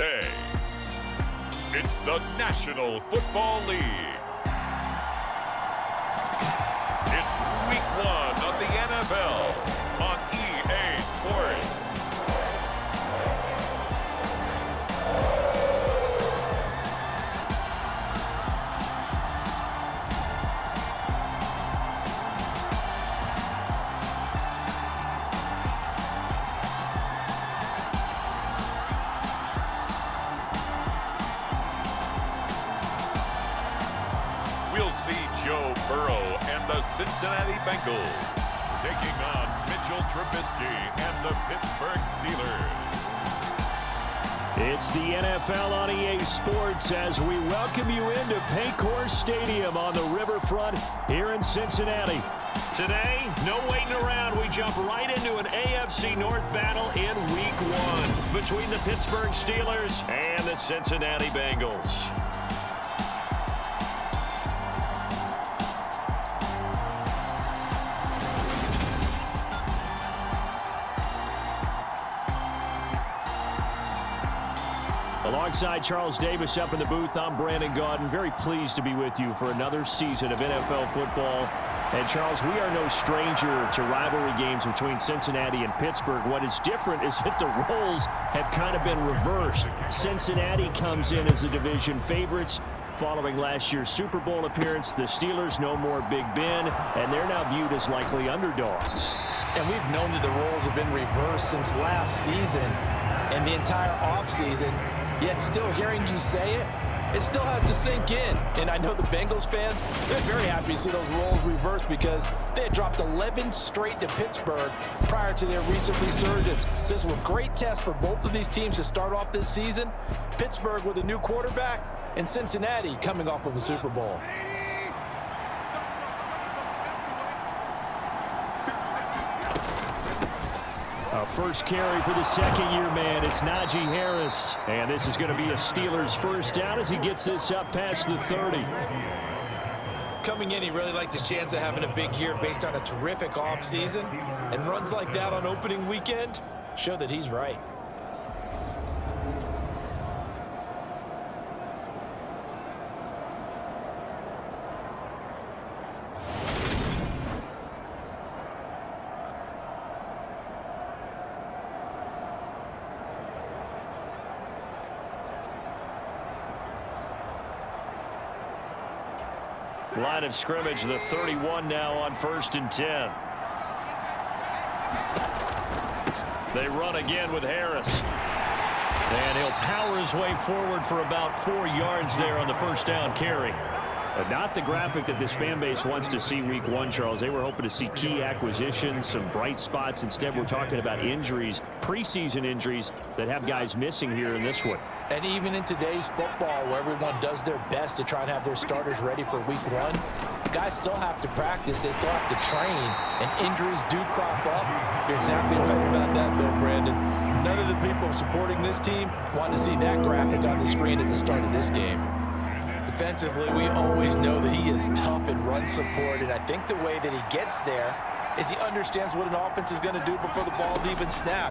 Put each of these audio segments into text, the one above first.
Today, it's the National Football League. It's Week 1 of the NFL on EA Sports. We'll see Joe Burrow and the Cincinnati Bengals taking on Mitchell Trubisky and the Pittsburgh Steelers. It's the NFL on EA Sports as we welcome you into Paycor Stadium on the riverfront here in Cincinnati. Today, no waiting around. We jump right into an AFC North battle in Week 1 between the Pittsburgh Steelers and the Cincinnati Bengals. Alongside Charles Davis up in the booth, I'm Brandon Gaudin. Very pleased to be with you for another season of NFL football. And Charles, we are no stranger to rivalry games between Cincinnati and Pittsburgh. What is different is that the roles have kind of been reversed. Cincinnati comes in as the division favorites following last year's Super Bowl appearance. The Steelers no more Big Ben, and they're now viewed as likely underdogs. And we've known that the roles have been reversed since last season and the entire offseason. Yet still hearing you say it, it still has to sink in. And I know the Bengals fans, they're very happy to see those roles reversed because they had dropped 11 straight to Pittsburgh prior to their recent resurgence. So this was a great test for both of these teams to start off this season. Pittsburgh with a new quarterback and Cincinnati coming off of a Super Bowl. First carry for the second-year man. It's Najee Harris. And this is going to be a Steelers first down as he gets this up past the 30. Coming in, he really liked his chance of having a big year based on a terrific offseason. And runs like that on opening weekend show that he's right. Line of scrimmage, the 31 now on 1st and 10. They run again with Harris. And he'll power his way forward for about 4 yards there on the first down carry. But not the graphic that this fan base wants to see Week 1, Charles. They were hoping to see key acquisitions, some bright spots. Instead, we're talking about injuries, preseason injuries that have guys missing here in this one. And even in today's football, where everyone does their best to try and have their starters ready for Week 1, guys still have to practice. They still have to train, and injuries do crop up. You're exactly right about that, though, Brandon. None of the people supporting this team want to see that graphic on the screen at the start of this game. Defensively, we always know that he is tough in run support, and I think the way that he gets there is he understands what an offense is going to do before the ball's even snapped.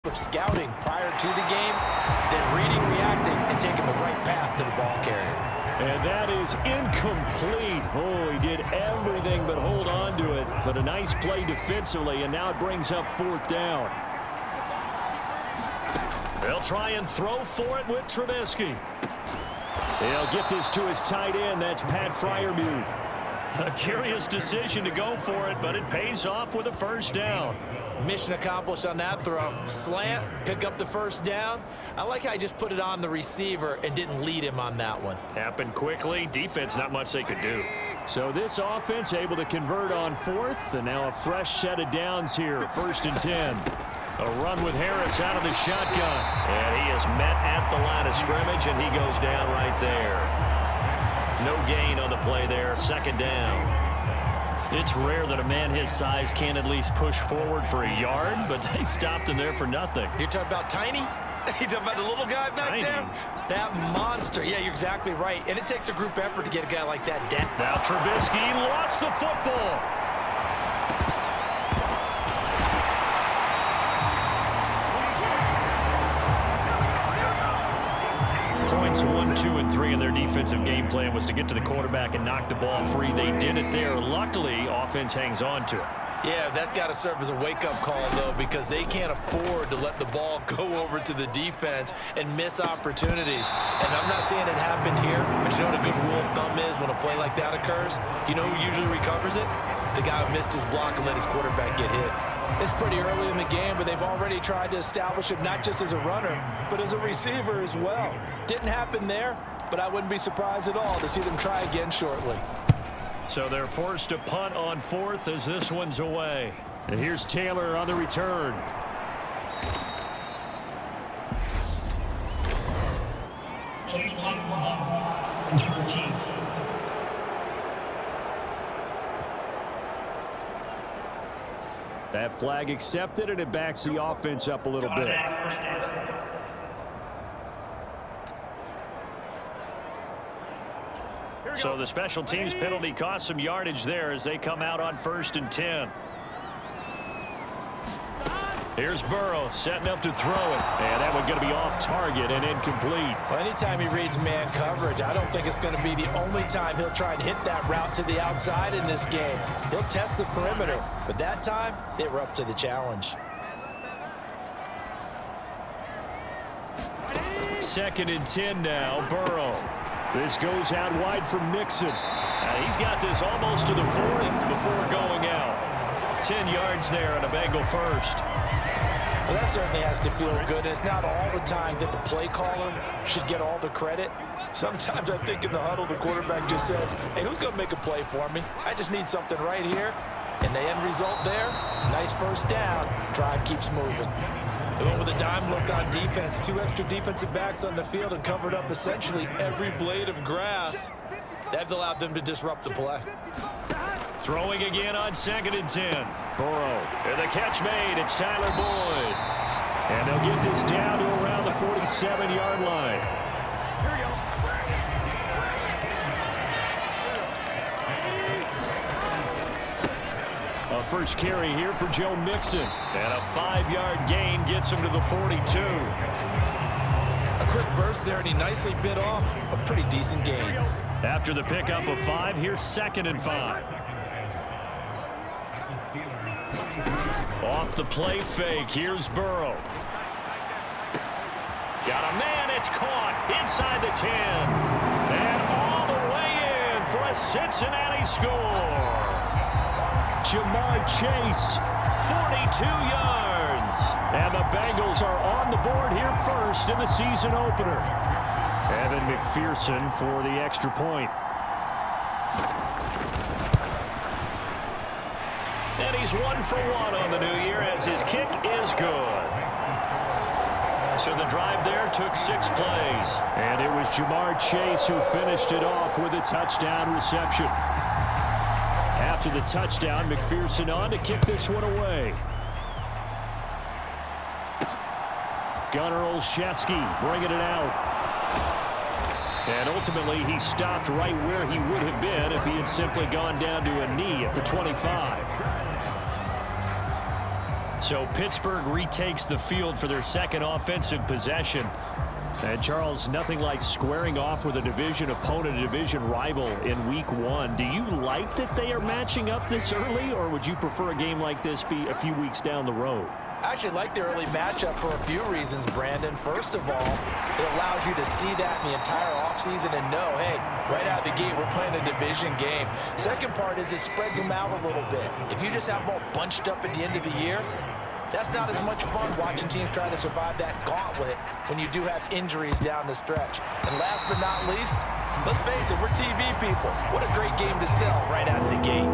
Of scouting prior to the game, then reading, reacting, and taking the right path to the ball carrier. And that is incomplete. Oh, he did everything but hold on to it. But a nice play defensively, and now it brings up 4th down. They'll try and throw for it with Trubisky. He'll get this to his tight end. That's Pat Freiermuth. A curious decision to go for it, but it pays off with a first down. Mission accomplished on that throw. Slant, pick up the first down. I like how I just put it on the receiver and didn't lead him on that one. Happened quickly. Defense, not much they could do. So this offense able to convert on 4th, and now a fresh set of downs here. 1st and 10. A run with Harris out of the shotgun. And he is met at the line of scrimmage, and he goes down right there. No gain on the play there. 2nd down. It's rare that a man his size can at least push forward for a yard, but they stopped him there for nothing. You're talking about tiny? You're talking about the little guy back there? That monster. Yeah, you're exactly right. And it takes a group effort to get a guy like that down. Now Trubisky lost the football. Giants 1, 2, and 3 in their defensive game plan was to get to the quarterback and knock the ball free. They did it there. Luckily, offense hangs on to it. Yeah, that's got to serve as a wake-up call, though, because they can't afford to let the ball go over to the defense and miss opportunities. And I'm not saying it happened here, but you know what a good rule of thumb is when a play like that occurs? You know who usually recovers it? The guy who missed his block and let his quarterback get hit. It's pretty early in the game, but they've already tried to establish him not just as a runner, but as a receiver as well. Didn't happen there, but I wouldn't be surprised at all to see them try again shortly. So they're forced to punt on 4th as this one's away. And here's Taylor on the return. That flag accepted, and it backs the offense up a little bit. So the special teams penalty cost some yardage there as they come out on 1st and 10. Here's Burrow setting up to throw it. And that one going to be off target and incomplete. Well, anytime he reads man coverage, I don't think it's going to be the only time he'll try and hit that route to the outside in this game. He'll test the perimeter, but that time they were up to the challenge. 2nd and 10 now, Burrow. This goes out wide for Mixon. He's got this almost to the 40 before going out. 10 yards there and a Bengal first. Well, that certainly has to feel good. It's not all the time that the play caller should get all the credit. Sometimes I think in the huddle, the quarterback just says, hey, who's going to make a play for me? I just need something right here. And the end result there, nice first down. Drive keeps moving. They went with a dime look on defense. 2 extra defensive backs on the field and covered up essentially every blade of grass. That allowed them to disrupt the play. Throwing again on 2nd and 10. Burrow. And the catch made. It's Tyler Boyd. And they'll get this down to around the 47-yard line. A first carry here for Joe Mixon. And a 5-yard gain gets him to the 42. A quick burst there, and he nicely bit off a pretty decent gain. After the pickup of 5, here's 2nd and 5. Off the play fake, here's Burrow. Got a man, it's caught inside the 10. And all the way in for a Cincinnati score. Jamar Chase, 42 yards. And the Bengals are on the board here first in the season opener. Evan McPherson for the extra point. And he's 1 for 1 on the new year as his kick is good. So the drive there took 6 plays. And it was Jamar Chase who finished it off with a touchdown reception. After the touchdown, McPherson on to kick this one away. Gunnar Olszewski bringing it out. And ultimately, he stopped right where he would have been if he had simply gone down to a knee at the 25. So Pittsburgh retakes the field for their second offensive possession. And Charles, nothing like squaring off with a division opponent, a division rival in week 1. Do you like that they are matching up this early, or would you prefer a game like this be a few weeks down the road? I actually like the early matchup for a few reasons, Brandon. First of all, it allows you to see that in the entire offseason and know, hey, right out of the gate, we're playing a division game. Second part is it spreads them out a little bit. If you just have them all bunched up at the end of the year, that's not as much fun watching teams try to survive that gauntlet when you do have injuries down the stretch. And last but not least, let's face it, we're TV people. What a great game to sell right out of the gate.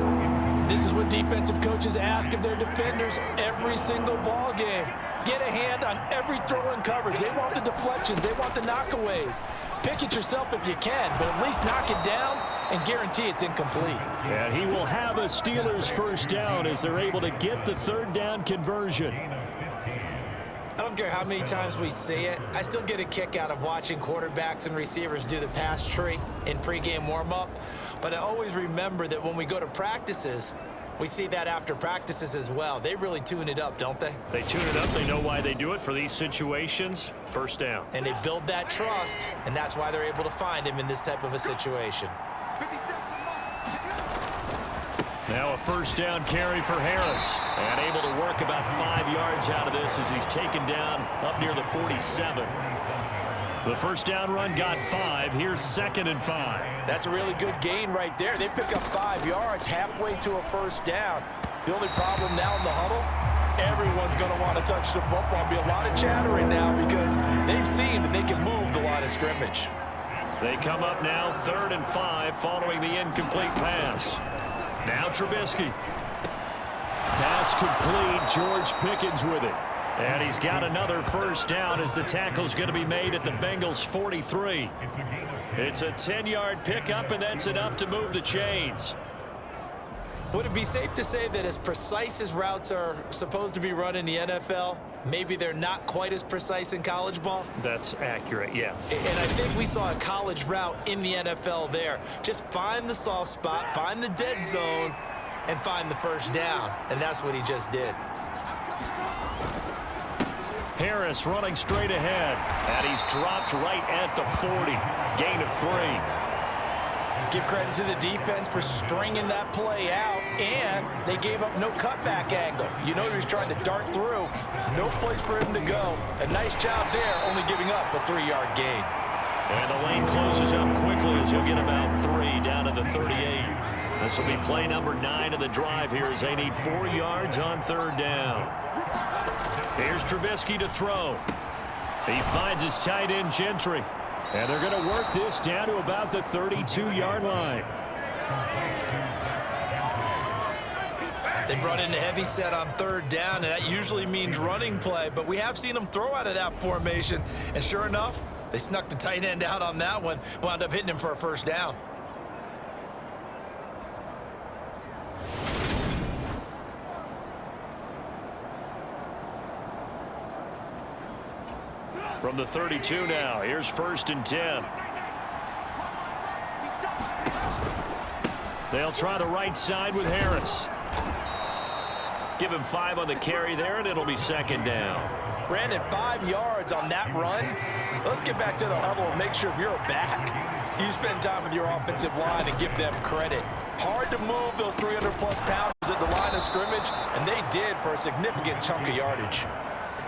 This is what defensive coaches ask of their defenders every single ball game. Get a hand on every throw in coverage. They want the deflections. They want the knockaways. Pick it yourself if you can, but at least knock it down and guarantee it's incomplete. And he will have a Steelers first down as they're able to get the third down conversion. I don't care how many times we say it, I still get a kick out of watching quarterbacks and receivers do the pass tree in pregame warm-up. But I always remember that when we go to practices, We see that after practices as well. They really tune it up, don't they? They tune it up. They know why they do it for these situations. First down. And they build that trust, and that's why they're able to find him in this type of a situation. Now a first down carry for Harris. And able to work about 5 yards out of this as he's taken down up near the 47. The first down run got 5. Here's 2nd and 5. That's a really good gain right there. They pick up 5 yards halfway to a first down. The only problem now in the huddle, everyone's going to want to touch the football. Be a lot of chattering now because they've seen that they can move the line of scrimmage. They come up now 3rd and 5 following the incomplete pass. Now Trubisky. Pass complete. George Pickens with it. And he's got another first down as the tackle's going to be made at the Bengals' 43. It's a 10-yard pickup, and that's enough to move the chains. Would it be safe to say that as precise as routes are supposed to be run in the NFL, maybe they're not quite as precise in college ball? That's accurate, yeah. And I think we saw a college route in the NFL there. Just find the soft spot, find the dead zone, and find the first down. And that's what he just did. Harris running straight ahead, and he's dropped right at the 40. Gain of 3. Give credit to the defense for stringing that play out, and they gave up no cutback angle. You know he was trying to dart through. No place for him to go. A nice job there, only giving up a 3-yard gain. And the lane closes up quickly as he'll get about 3 down to the 38. This will be play number 9 of the drive here as they need 4 yards on 3rd down. Here's Trubisky to throw. He finds his tight end, Gentry. And they're going to work this down to about the 32-yard line. They brought in a heavy set on 3rd down, and that usually means running play. But we have seen them throw out of that formation. And sure enough, they snuck the tight end out on that one. Wound up hitting him for a first down. From the 32 now, here's 1st and 10. They'll try the right side with Harris. Give him 5 on the carry there, and it'll be 2nd down. Brandon, 5 yards on that run. Let's get back to the huddle and make sure if you're a back, you spend time with your offensive line and give them credit. Hard to move those 300-plus pounds at the line of scrimmage, and they did for a significant chunk of yardage.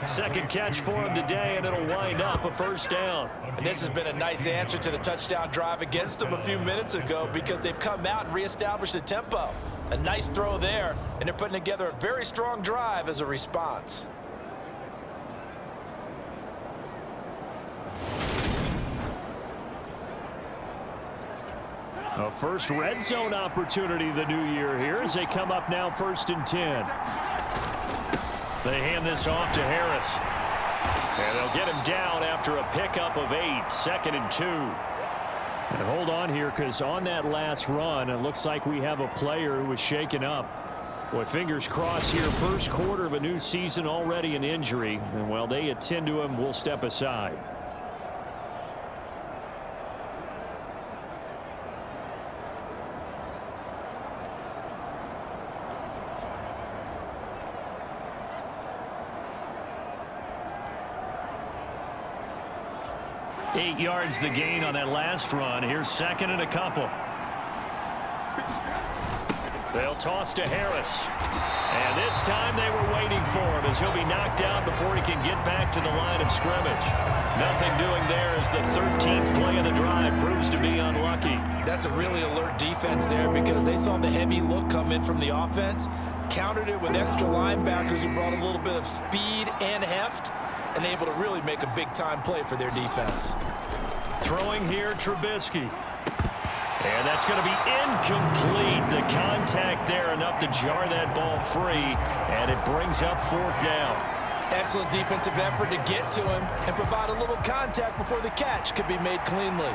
Second catch for him today, and it'll wind up a first down. And this has been a nice answer to the touchdown drive against them a few minutes ago because they've come out and reestablished the tempo. A nice throw there, and they're putting together a very strong drive as a response. A first red zone opportunity the new year here as they come up now 1st and 10. They hand this off to Harris. And they'll get him down after a pickup of 8, 2nd and 2. And hold on here because on that last run, it looks like we have a player who was shaken up. Boy, fingers crossed here. First quarter of a new season, already an injury. And while they attend to him, we'll step aside. Eight yards the gain on that last run. Here's 2nd and a couple. They'll toss to Harris. And this time they were waiting for him as he'll be knocked out before he can get back to the line of scrimmage. Nothing doing there as the 13th play of the drive proves to be unlucky. That's a really alert defense there because they saw the heavy look come in from the offense, countered it with extra linebackers who brought a little bit of speed and heft, and able to really make a big-time play for their defense. Throwing here, Trubisky. And that's going to be incomplete. The contact there enough to jar that ball free, and it brings up 4th down. Excellent defensive effort to get to him and provide a little contact before the catch could be made cleanly.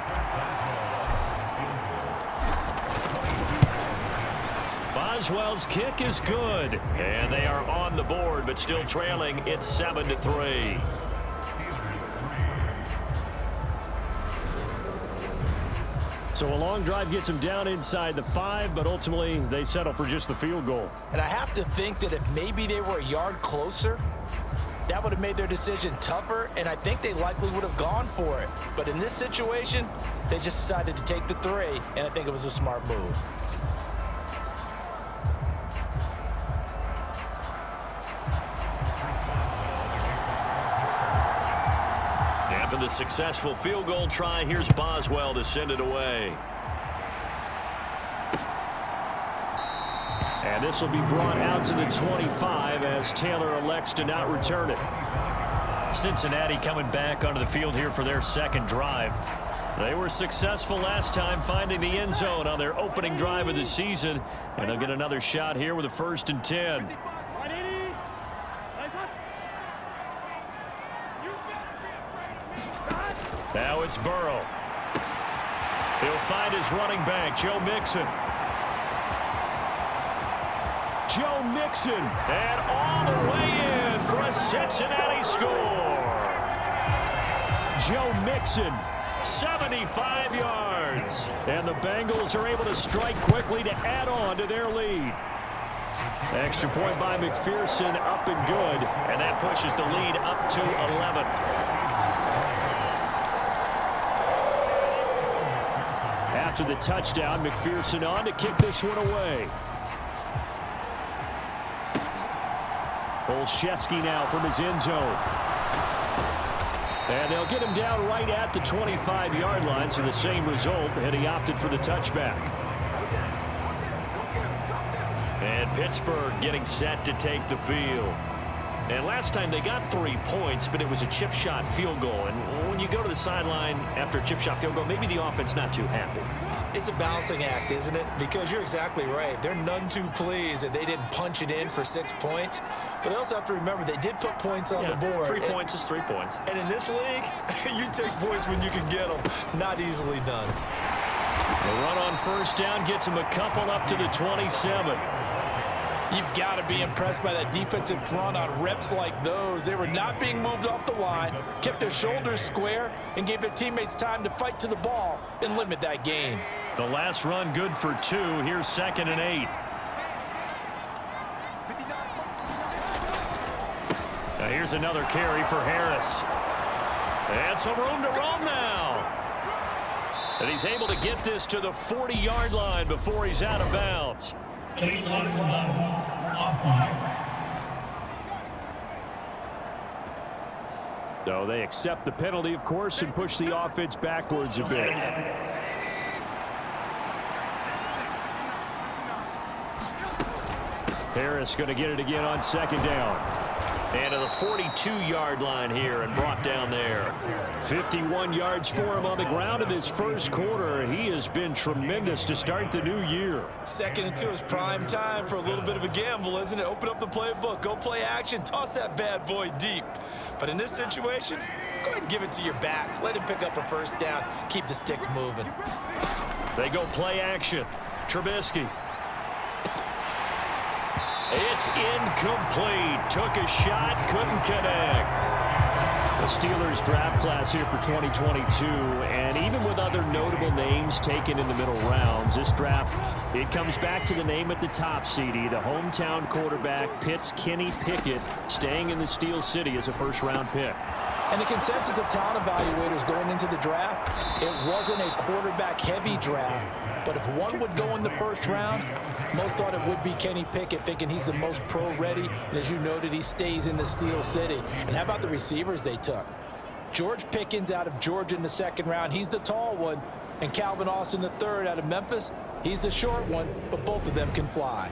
Boswell's kick is good, and they are on the board, but still trailing. It's 7-3. So a long drive gets them down inside the 5, but ultimately they settle for just the field goal. And I have to think that if maybe they were a yard closer, that would have made their decision tougher, and I think they likely would have gone for it. But in this situation, they just decided to take the 3, and I think it was a smart move. After the successful field goal try, here's Boswell to send it away. And this will be brought out to the 25 as Taylor elects to not return it. Cincinnati coming back onto the field here for their second drive. They were successful last time finding the end zone on their opening drive of the season, and they'll get another shot here with a 1st and 10. Now it's Burrow. He'll find his running back, Joe Mixon. Joe Mixon, and all the way in for a Cincinnati score. Joe Mixon, 75 yards. And the Bengals are able to strike quickly to add on to their lead. Extra point by McPherson, up and good. And that pushes the lead up to 11. After the touchdown, McPherson on to kick this one away. Olszewski now from his end zone. And they'll get him down right at the 25-yard line, so the same result, and he opted for the touchback. And Pittsburgh getting set to take the field. And last time they got 3 points, but it was a chip shot field goal. And when you go to the sideline after a chip shot field goal, maybe the offense not too happy. It's a balancing act, isn't it? Because you're exactly right. They're none too pleased that they didn't punch it in for 6 points. But they also have to remember they did put points on the board. 3 points is 3 points. And in this league, you take points when you can get them. Not easily done. The run on 1st down gets him a couple up to the 27. You've got to be impressed by that defensive front on reps like those. They were not being moved off the line, kept their shoulders square, and gave their teammates time to fight to the ball and limit that gain. The last run good for 2. Here's 2nd and 8. Now here's another carry for Harris. And some room to roam now. And he's able to get this to the 40-yard line before he's out of bounds. So they accept the penalty, of course, and push the offense backwards a bit. Harris going to get it again on 2nd down. And to the 42-yard line here and brought down there. 51 yards for him on the ground in this first quarter. He has been tremendous to start the new year. 2nd and 2 is prime time for a little bit of a gamble, isn't it? Open up the playbook, go play action, toss that bad boy deep. But in this situation, go ahead and give it to your back. Let him pick up a 1st down. Keep the sticks moving. They go play action. Trubisky. It's incomplete. Took a shot, couldn't connect. The Steelers draft class here for 2022, and even with other notable names taken in the middle rounds, this draft, it comes back to the name at the top, CD, the hometown quarterback, Pitt's Kenny Pickett, staying in the Steel City as a first-round pick. And the consensus of talent evaluators going into the draft, it wasn't a quarterback-heavy draft, but if one would go in the 1st round, most thought it would be Kenny Pickett, thinking he's the most pro-ready, and as you noted, he stays in the Steel City. And how about the receivers they took? George Pickens out of Georgia in the 2nd round, he's the tall one, and Calvin Austin III out of Memphis, he's the short one, but both of them can fly.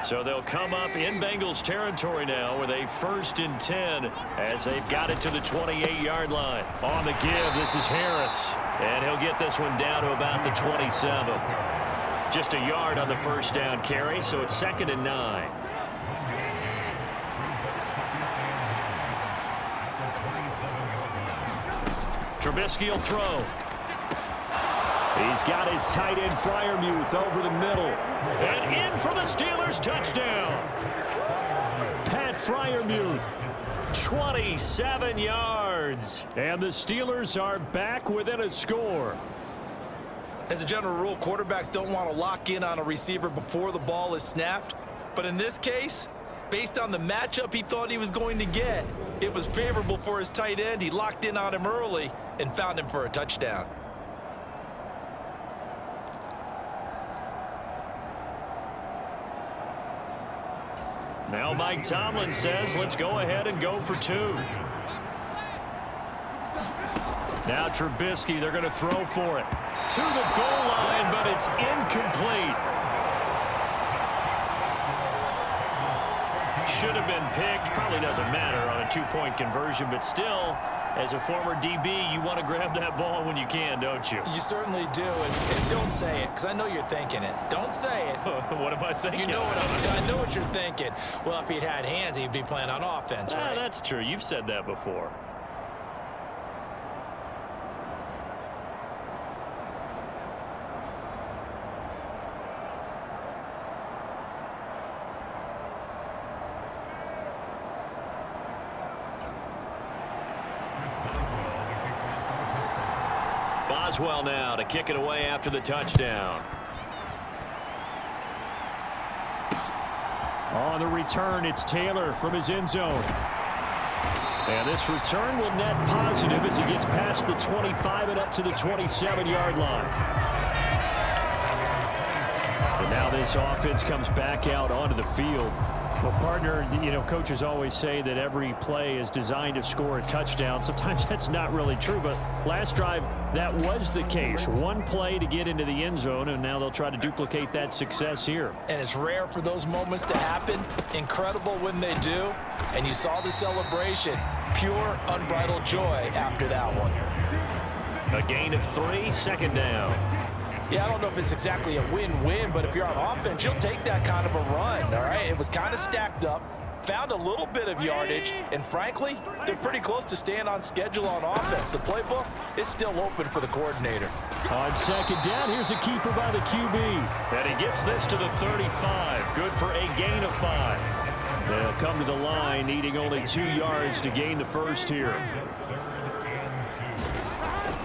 So they'll come up in Bengals territory now with a 1st and 10 as they've got it to the 28-yard line. On the give, this is Harris, and he'll get this one down to about the 27. Just a yard on the 1st down carry, so it's 2nd and 9. Trubisky will throw. He's got his tight end Freiermuth over the middle. And in for the Steelers touchdown. Pat Freiermuth. 27 yards. And the Steelers are back within a score. As a general rule, quarterbacks don't want to lock in on a receiver before the ball is snapped. But in this case, based on the matchup he thought he was going to get, it was favorable for his tight end. He locked in on him early and found him for a touchdown. Now Mike Tomlin says, let's go ahead and go for 2. Now Trubisky, they're going to throw for it. To the goal line, but it's incomplete. Should have been picked. Probably doesn't matter on a 2-point conversion, but still, as a former DB, you want to grab that ball when you can, don't you? You certainly do, and don't say it, because I know you're thinking it. Don't say it. What am I thinking? You know I know what you're thinking. Well, if he'd had hands, he'd be playing on offense, right? That's true. You've said that before. Boswell now to kick it away after the touchdown. On the return, it's Taylor from his end zone. And this return will net positive as he gets past the 25 and up to the 27-yard line. And now this offense comes back out onto the field. Well, partner, coaches always say that every play is designed to score a touchdown. Sometimes that's not really true, but last drive, that was the case. One play to get into the end zone, and now they'll try to duplicate that success here. And it's rare for those moments to happen. Incredible when they do. And you saw the celebration. Pure, unbridled joy after that one. A gain of 3, second down. Yeah, I don't know if it's exactly a win-win, but if you're on offense, you'll take that kind of a run, all right? It was kind of stacked up, found a little bit of yardage, and frankly, they're pretty close to staying on schedule on offense. The playbook is still open for the coordinator. On second down, here's a keeper by the QB. And he gets this to the 35. Good for a gain of 5. They'll come to the line, needing only 2 yards to gain the first here.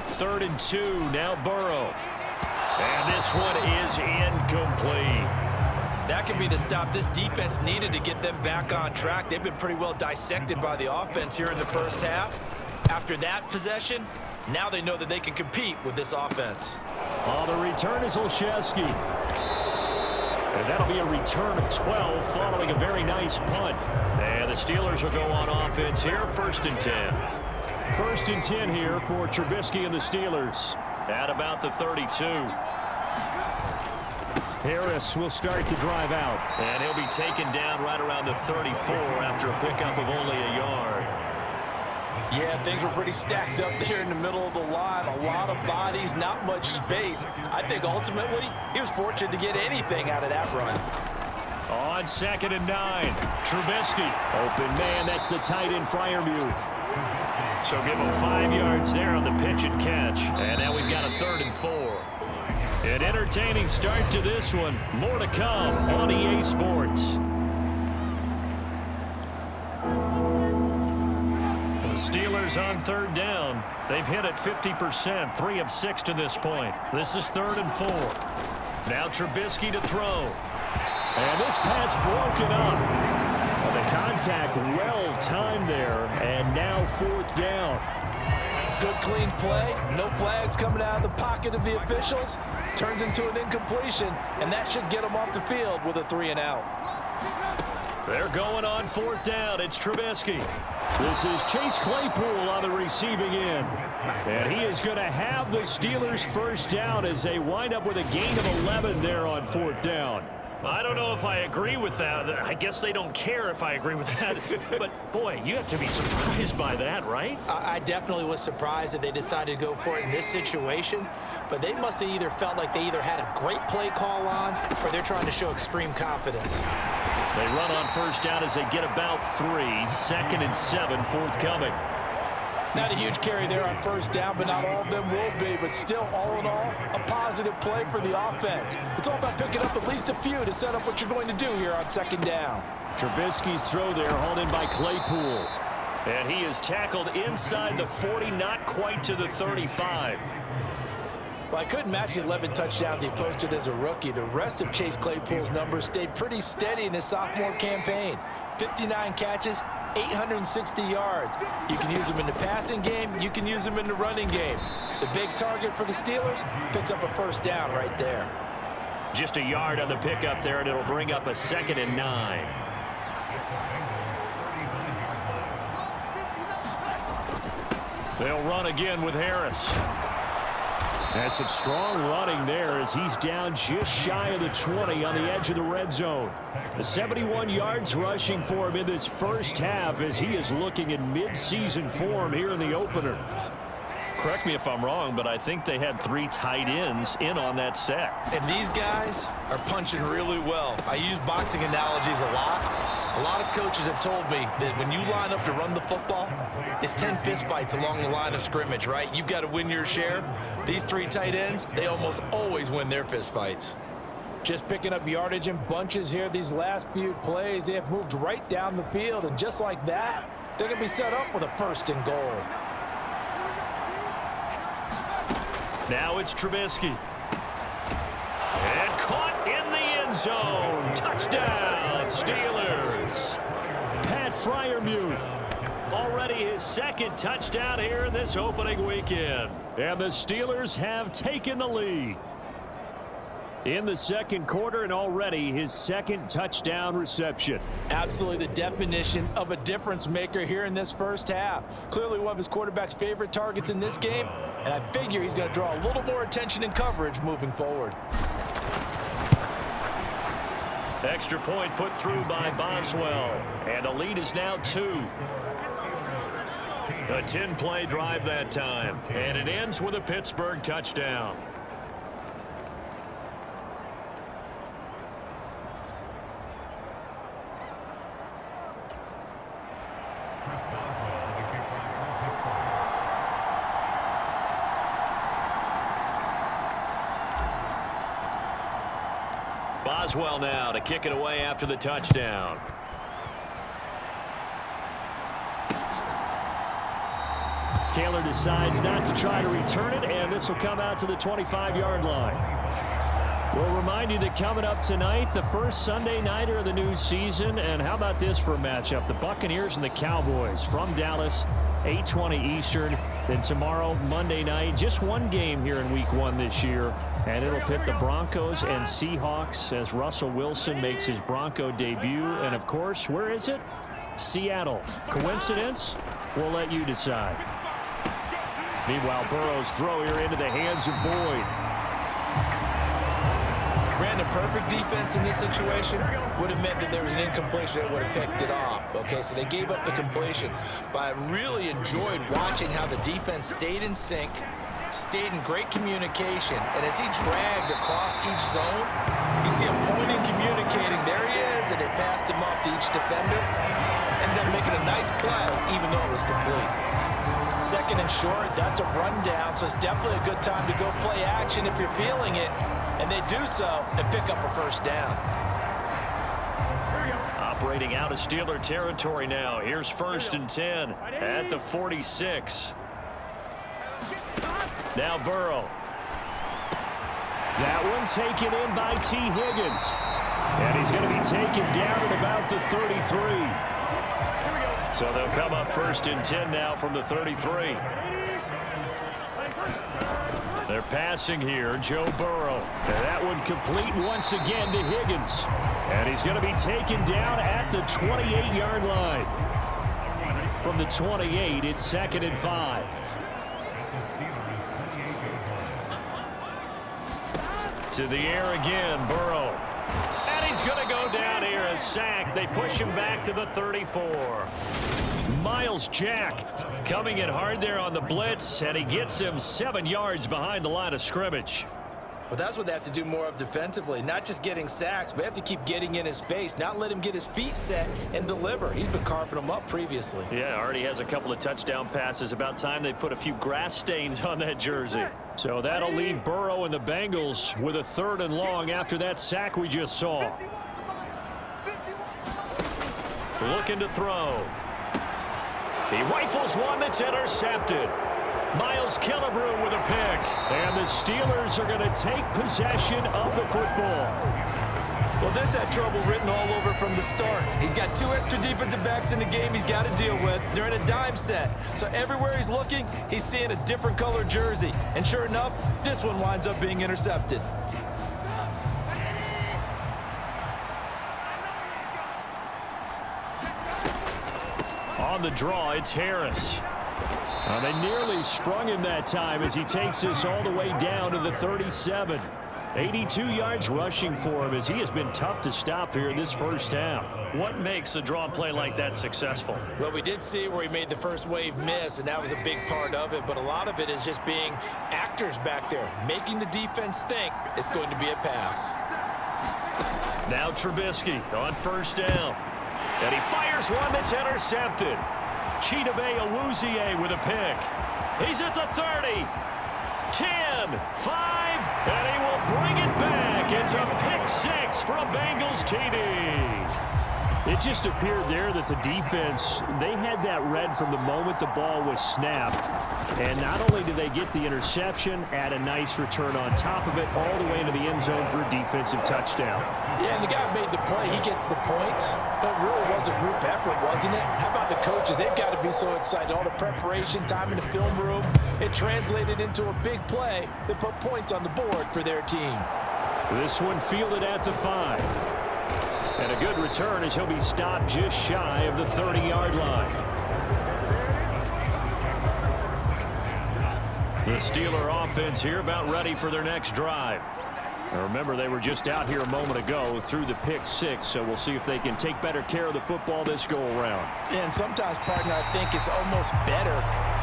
3rd and 2, now Burrow. And this one is incomplete. That could be the stop this defense needed to get them back on track. They've been pretty well dissected by the offense here in the first half. After that possession, now they know that they can compete with this offense. On the return is Olszewski. And that'll be a return of 12 following a very nice punt. And the Steelers will go on offense here, 1st and 10. 1st and 10 here for Trubisky and the Steelers. At about the 32. Harris will start to drive out. And he'll be taken down right around the 34 after a pickup of only a yard. Yeah, things were pretty stacked up there in the middle of the line. A lot of bodies, not much space. I think ultimately he was fortunate to get anything out of that run. On 2nd and 9, Trubisky. Open man, that's the tight end Freiermuth. So give him 5 yards there on the pitch and catch. And now we've got a 3rd and 4. An entertaining start to this one. More to come on EA Sports. The Steelers on 3rd down. They've hit it 50%, 3 of 6 to this point. This is 3rd and 4. Now Trubisky to throw. And this pass broken up. The contact well timed there, and now 4th down. Good clean play. No flags coming out of the pocket of the officials. Turns into an incompletion, and that should get them off the field with a 3 and out. They're going on 4th down. It's Trubisky. This is Chase Claypool on the receiving end. And he is going to have the Steelers' 1st down as they wind up with a gain of 11 there on 4th down. I don't know if I agree with that. I guess they don't care if I agree with that. But, boy, you have to be surprised by that, right? I definitely was surprised that they decided to go for it in this situation. But they must have either felt like they either had a great play call on or they're trying to show extreme confidence. They run on 1st down as they get about 3. 2nd and 7, forthcoming. Not a huge carry there on 1st down, but not all of them will be. But still, all in all, a positive play for the offense. It's all about picking up at least a few to set up what you're going to do here on 2nd down. Trubisky's throw there, hauled in by Claypool. And he is tackled inside the 40, not quite to the 35. Well, I couldn't match the 11 touchdowns he posted as a rookie. The rest of Chase Claypool's numbers stayed pretty steady in his sophomore campaign. 59 catches, 860 yards. You can use him in the passing game. You can use him in the running game. The big target for the Steelers picks up a first down right there. Just a yard on the pickup there, and it'll bring up a 2nd and 9. They'll run again with Harris. And some strong running there as he's down just shy of the 20 on the edge of the red zone. 71 yards rushing for him in this first half as he is looking in mid-season form here in the opener. Correct me if I'm wrong, but I think they had 3 tight ends in on that set. And these guys are punching really well. I use boxing analogies a lot. A lot of coaches have told me that when you line up to run the football, it's 10 fistfights along the line of scrimmage, right? You've got to win your share. These 3 tight ends, they almost always win their fistfights. Just picking up yardage in bunches here these last few plays. They have moved right down the field, and just like that, they're going to be set up with a 1st and goal. Now it's Trubisky. And caught in the end zone. Touchdown, Steelers. Pat Freiermuth. Already his 2nd touchdown here in this opening weekend. And the Steelers have taken the lead in the 2nd quarter, and already his 2nd touchdown reception. Absolutely the definition of a difference maker here in this first half. Clearly one of his quarterback's favorite targets in this game, and I figure he's going to draw a little more attention and coverage moving forward. Extra point put through by Boswell, and the lead is now 2. A 10-play drive that time, and it ends with a Pittsburgh touchdown. Boswell now to kick it away after the touchdown. Taylor decides not to try to return it, and this will come out to the 25-yard line. We'll remind you that coming up tonight, the first Sunday nighter of the new season. And how about this for a matchup? The Buccaneers and the Cowboys from Dallas, 8:20 Eastern. Then tomorrow, Monday night, just one game here in Week 1 this year. And it'll pit the Broncos and Seahawks as Russell Wilson makes his Bronco debut. And, of course, where is it? Seattle. Coincidence? We'll let you decide. Meanwhile, Burrow's throw here into the hands of Boyd. Ran a perfect defense in this situation. Would have meant that there was an incompletion that would have picked it off. Okay, so they gave up the completion. But I really enjoyed watching how the defense stayed in sync, stayed in great communication. And as he dragged across each zone, you see him pointing, communicating. There he is, and it passed him off to each defender. Ended up making a nice play, even though it was complete. 2nd and short, that's a rundown, so it's definitely a good time to go play action if you're feeling it. And they do so and pick up a first down. Operating out of Steeler territory now. Here's 1st and 10 at the 46. Now Burrow. That one taken in by T. Higgins. And he's going to be taken down at about the 33. So they'll come up 1st and 10 now from the 33. They're passing here, Joe Burrow. And that one complete once again to Higgins. And he's going to be taken down at the 28-yard line. From the 28, it's 2nd and 5. To the air again, Burrow. And he's going to go down here, a sack. They push him back to the 34. Miles Jack coming in hard there on the blitz, and he gets him 7 yards behind the line of scrimmage. Well, that's what they have to do more of defensively, not just getting sacks, but they have to keep getting in his face, not let him get his feet set and deliver. He's been carving them up previously. Yeah, already has a couple of touchdown passes. About time they put a few grass stains on that jersey. So that'll leave Burrow and the Bengals with a 3rd and long after that sack we just saw. Looking to throw. He rifles one that's intercepted. Miles Killebrew with a pick. And the Steelers are going to take possession of the football. Well, this had trouble written all over from the start. He's got 2 extra defensive backs in the game he's got to deal with. They're in a dime set. So everywhere he's looking, he's seeing a different color jersey. And sure enough, this one winds up being intercepted. On the draw, it's Harris. They nearly sprung him that time as he takes this all the way down to the 37. 82 yards rushing for him as he has been tough to stop here in this first half. What makes a draw play like that successful? Well, we did see where he made the first wave miss, and that was a big part of it. But a lot of it is just being actors back there, making the defense think it's going to be a pass. Now Trubisky on first down. And he fires one that's intercepted. Chidobe Awuzie with a pick. He's at the 30. 10, 5, and he will bring it back. It's a pick 6 for a Bengals TD. It just appeared there that the defense, they had that read from the moment the ball was snapped. And not only did they get the interception, add a nice return on top of it, all the way into the end zone for a defensive touchdown. Yeah, and the guy made the play. He gets the points. But it really was a group effort, wasn't it? How about the coaches? They've got to be so excited. All the preparation, time in the film room, it translated into a big play that put points on the board for their team. This one fielded at the 5. And a good return as he'll be stopped just shy of the 30-yard line. The Steeler offense here about ready for their next drive. Now remember, they were just out here a moment ago through the pick 6, so we'll see if they can take better care of the football this go-around. Yeah, and sometimes, partner, I think it's almost better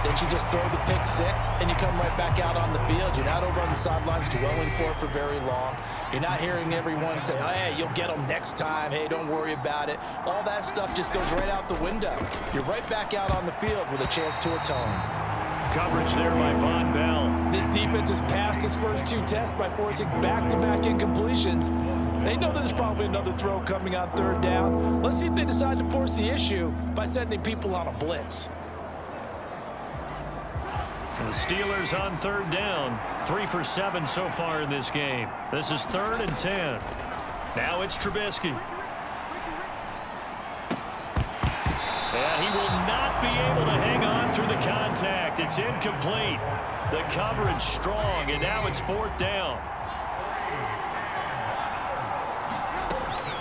that you just throw the pick 6 and you come right back out on the field. You're not over on the sidelines dwelling for it for very long. You're not hearing everyone say, oh, hey, you'll get them next time. Hey, don't worry about it. All that stuff just goes right out the window. You're right back out on the field with a chance to atone. Coverage there by Von Bell. This defense has passed its first 2 tests by forcing back-to-back incompletions. They know there's probably another throw coming on 3rd down. Let's see if they decide to force the issue by sending people on a blitz. The Steelers on 3rd down. 3 for 7 so far in this game. This is 3rd and 10. Now it's Trubisky. And he will not be able to hang on through the contact. It's incomplete. The coverage strong, and now it's 4th down.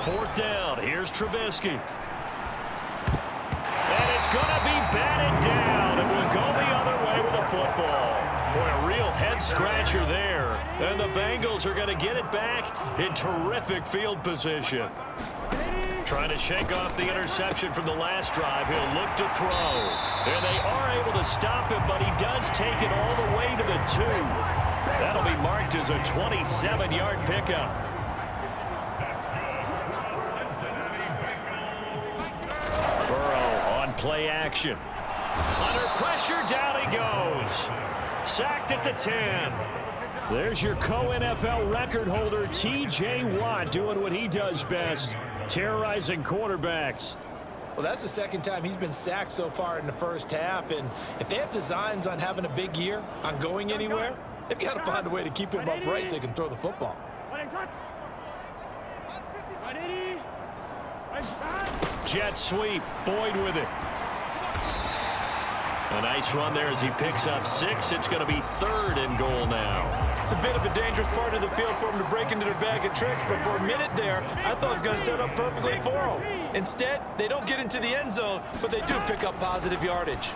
4th down. Here's Trubisky. And it's going to be batted down, and we'll go the other way with the football. Boy, a real head-scratcher there. And the Bengals are going to get it back in terrific field position. Trying to shake off the interception from the last drive. He'll look to throw. And they are able to stop him, but he does take it all the way to the 2. That'll be marked as a 27-yard pickup. Burrow on play action. Under pressure, down he goes. Sacked at the 10. There's your co-NFL record holder, T.J. Watt, doing what he does best, terrorizing quarterbacks. Well, that's the 2nd time he's been sacked so far in the first half. And if they have designs on having a big year, on going anywhere, they've got to find a way to keep him upright so they can throw the football. Jet sweep. Boyd with it. A nice run there as he picks up 6. It's going to be 3rd and goal now. It's a bit of a dangerous part of the field for them to break into their bag of tricks, but for a minute there, I thought it was going to set up perfectly for them. Instead, they don't get into the end zone, but they do pick up positive yardage.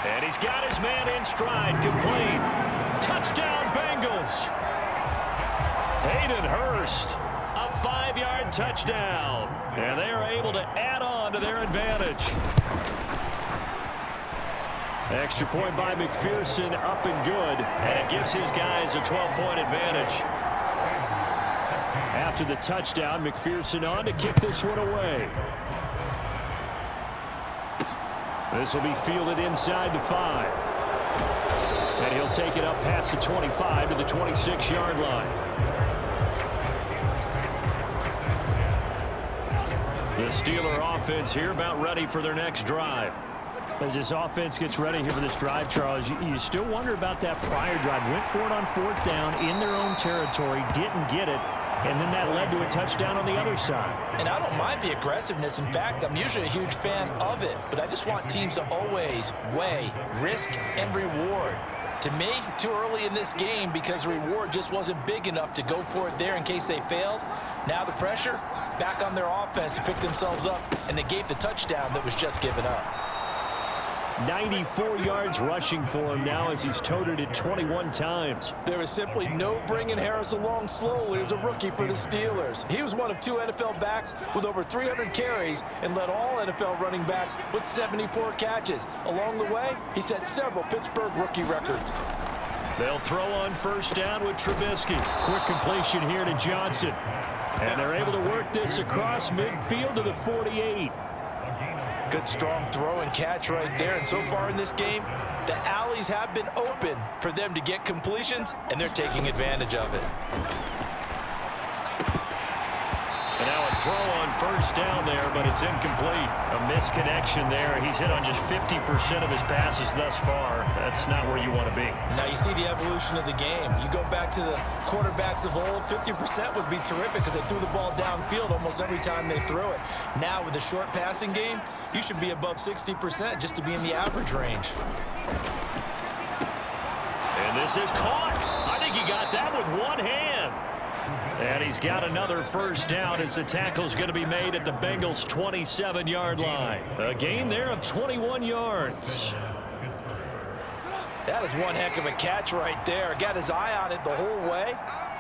And he's got his man in stride, complete. Touchdown, Bengals. Hayden Hurst, a 5-yard touchdown. And they are able to add on to their advantage. Extra point by McPherson, up and good. And it gives his guys a 12-point advantage. After the touchdown, McPherson on to kick this one away. This will be fielded inside the 5. And he'll take it up past the 25 to the 26-yard line. The Steeler offense here about ready for their next drive. As this offense gets ready here for this drive, Charles, you still wonder about that prior drive. Went for it on 4th down in their own territory, didn't get it, and then that led to a touchdown on the other side. And I don't mind the aggressiveness. In fact, I'm usually a huge fan of it, but I just want teams to always weigh risk and reward. To me, too early in this game because the reward just wasn't big enough to go for it there in case they failed. Now the pressure back on their offense to pick themselves up, and they gave the touchdown that was just given up. 94 yards rushing for him now as he's toted it 21 times. There is simply no bringing Harris along slowly as a rookie for the Steelers. He was one of 2 NFL backs with over 300 carries and led all NFL running backs with 74 catches. Along the way, he set several Pittsburgh rookie records. They'll throw on 1st down with Trubisky. Quick completion here to Johnson. And they're able to work this across midfield to the 48. Good strong throw and catch right there. And so far in this game, the alleys have been open for them to get completions, and they're taking advantage of it. And now a throw on 1st down there, but it's incomplete. A misconnection there. He's hit on just 50% of his passes thus far. That's not where you want to be. Now you see the evolution of the game. You go back to the quarterbacks of old, 50% would be terrific because they threw the ball downfield almost every time they threw it. Now with the short passing game, you should be above 60% just to be in the average range. And this is caught. I think he got that with one hand. And he's got another 1st down as the tackle's going to be made at the Bengals' 27-yard line. A gain there of 21 yards. That is one heck of a catch right there. Got his eye on it the whole way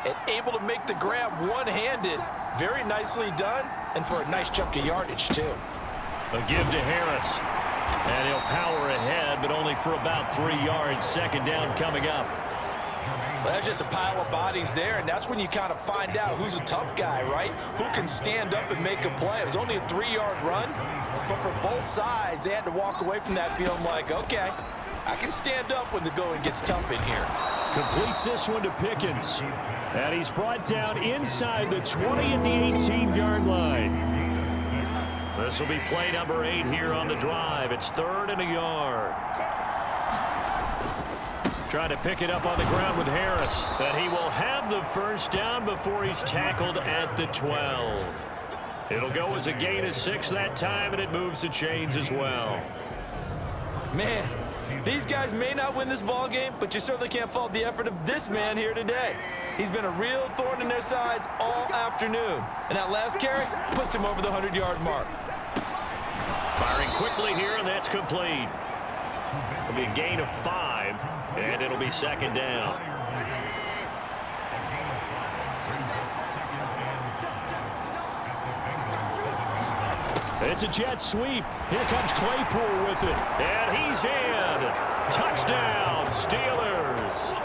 and able to make the grab one-handed. Very nicely done, and for a nice chunk of yardage, too. A give to Harris. And he'll power ahead, but only for about 3 yards. 2nd down coming up. Well, that's just a pile of bodies there, and that's when you kind of find out who's a tough guy, right? Who can stand up and make a play. It was only a 3-yard run, but for both sides, they had to walk away from that feeling like, okay, I can stand up when the going gets tough in here. Completes this one to Pickens. And he's brought down inside the 20 at the 18-yard line. This will be play number 8 here on the drive. It's 3rd and a yard. Trying to pick it up on the ground with Harris. And he will have the 1st down before he's tackled at the 12. It'll go as a gain of 6 that time, and it moves the chains as well. Man, these guys may not win this ball game, but you certainly can't fault the effort of this man here today. He's been a real thorn in their sides all afternoon. And that last carry puts him over the 100-yard mark. Firing quickly here, and that's complete. It'll be a gain of 5, and it'll be 2nd down. It's a jet sweep. Here comes Claypool with it, and he's in. Touchdown, Steelers.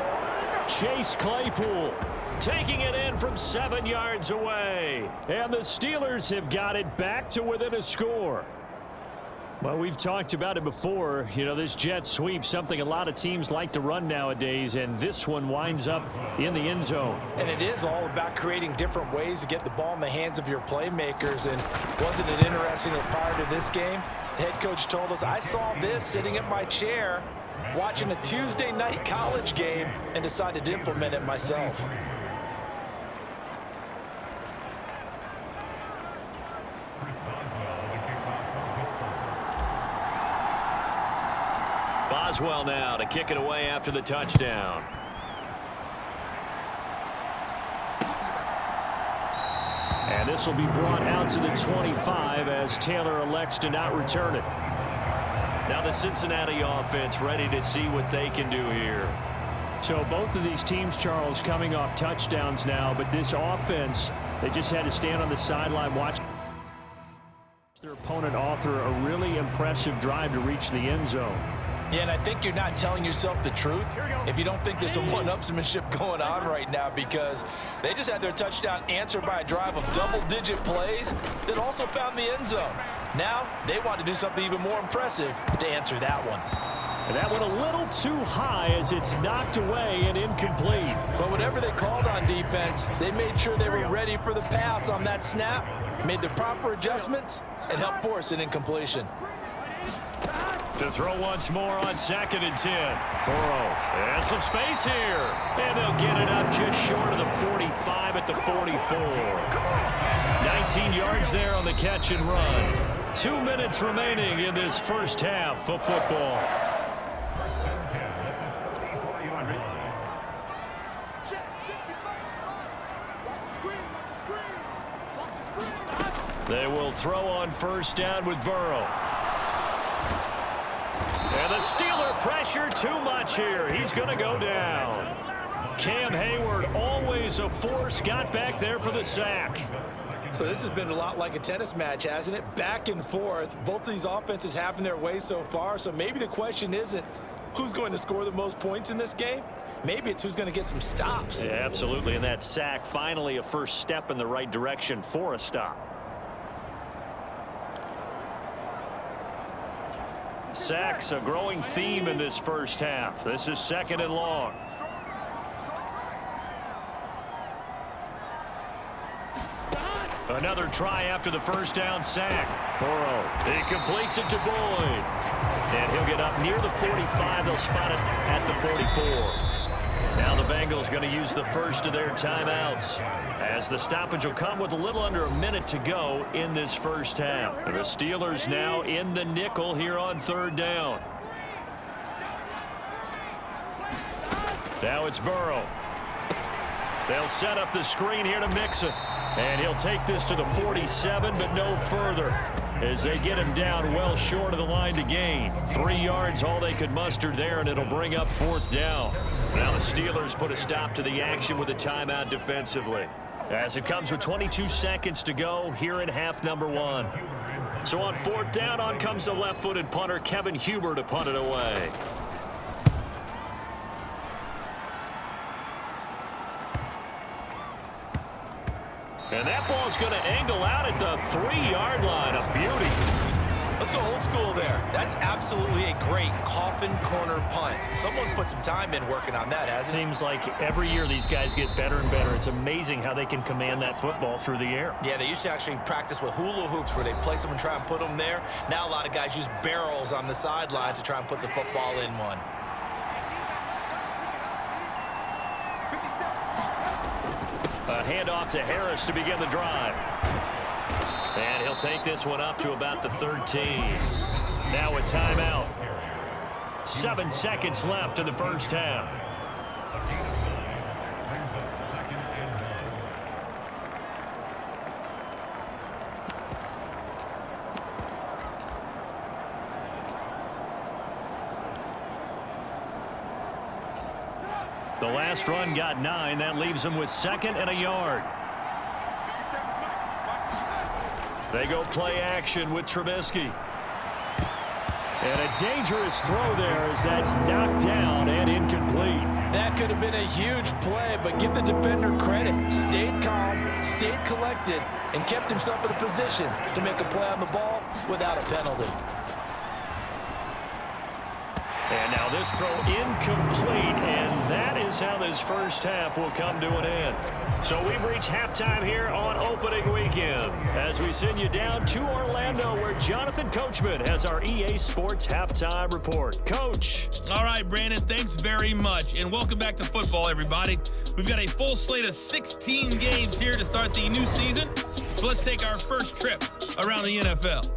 Chase Claypool taking it in from 7 yards away, and the Steelers have got it back to within a score. Well, we've talked about it before. You know, this jet sweep, something a lot of teams like to run nowadays, and this one winds up in the end zone. And it is all about creating different ways to get the ball in the hands of your playmakers. And wasn't it interesting that prior to this game, the head coach told us, I saw this sitting in my chair watching a Tuesday night college game and decided to implement it myself. Boswell now to kick it away after the touchdown. And this will be brought out to the 25 as Taylor elects to not return it. Now the Cincinnati offense ready to see what they can do here. So both of these teams, Charles, coming off touchdowns now, but this offense, they just had to stand on the sideline, watch their opponent author a really impressive drive to reach the end zone. Yeah, and I think you're not telling yourself the truth if you don't think there's some one-upsmanship going on right now, because they just had their touchdown answered by a drive of double-digit plays that also found the end zone. Now they want to do something even more impressive to answer that one. And that went a little too high as it's knocked away and incomplete. But whatever they called on defense, they made sure they were ready for the pass on that snap, made the proper adjustments, and helped force an incompletion. To throw once more on 2nd and 10. Burrow, and some space here. And they'll get it up just short of the 45 at the 44. 19 yards there on the catch and run. 2 minutes remaining in this first half of football. They will throw on 1st down with Burrow. And the Steeler pressure too much here. He's going to go down. Cam Hayward, always a force, got back there for the sack. So this has been a lot like a tennis match, hasn't it? Back and forth. Both of these offenses having their way so far. So maybe the question isn't who's going to score the most points in this game. Maybe it's who's going to get some stops. Yeah, absolutely. And that sack, finally a first step in the right direction for a stop. Sacks, a growing theme in this first half. This is 2nd and long. Another try after the 1st down sack. Burrow, he completes it to Boyd. And he'll get up near the 45. They'll spot it at the 44. Now the Bengals going to use the first of their timeouts, as the stoppage will come with a little under a minute to go in this first half. And the Steelers now in the nickel here on 3rd down. Now it's Burrow. They'll set up the screen here to Mixon. And he'll take this to the 47, but no further, as they get him down well short of the line to gain. 3 yards, all they could muster there, and it'll bring up 4th down. Now the Steelers put a stop to the action with a timeout defensively, as it comes with 22 seconds to go here in half number 1. So on 4th down, on comes the left-footed punter Kevin Huber to punt it away. And that ball's going to angle out at the 3-yard line. A beauty. Let's go old school there. That's absolutely a great coffin corner punt. Someone's put some time in working on that, hasn't it? Seems like every year these guys get better and better. It's amazing how they can command that football through the air. Yeah, they used to actually practice with hula hoops where they place them and try and put them there. Now a lot of guys use barrels on the sidelines to try and put the football in one. A handoff to Harris to begin the drive. And he'll take this one up to about the 13. Now a timeout. 7 seconds left in the first half. The last run got 9. That leaves them with 2nd and a yard. They go play action with Trubisky. And a dangerous throw there as that's knocked down and incomplete. That could have been a huge play, but give the defender credit. Stayed calm, stayed collected, and kept himself in a position to make a play on the ball without a penalty. And now this throw incomplete, and that is how this first half will come to an end. So we've reached halftime here on opening weekend as we send you down to Orlando, where Jonathan Coachman has our EA Sports halftime report. Coach. All right, Brandon, thanks very much, and welcome back to football, everybody. We've got a full slate of 16 games here to start the new season, so let's take our first trip around the NFL.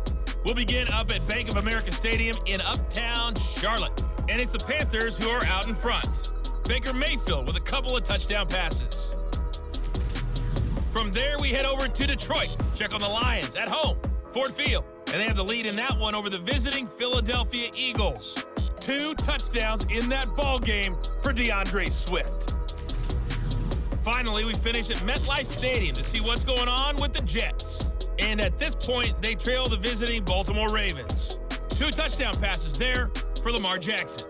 We'll begin up at Bank of America Stadium in Uptown Charlotte. And it's the Panthers who are out in front. Baker Mayfield with a couple of touchdown passes. From there, we head over to Detroit. Check on the Lions at home, Ford Field. And they have the lead in that one over the visiting Philadelphia Eagles. 2 touchdowns in that ball game for DeAndre Swift. Finally, we finish at MetLife Stadium to see what's going on with the Jets. And at this point, they trail the visiting Baltimore Ravens. 2 touchdown passes there for Lamar Jackson.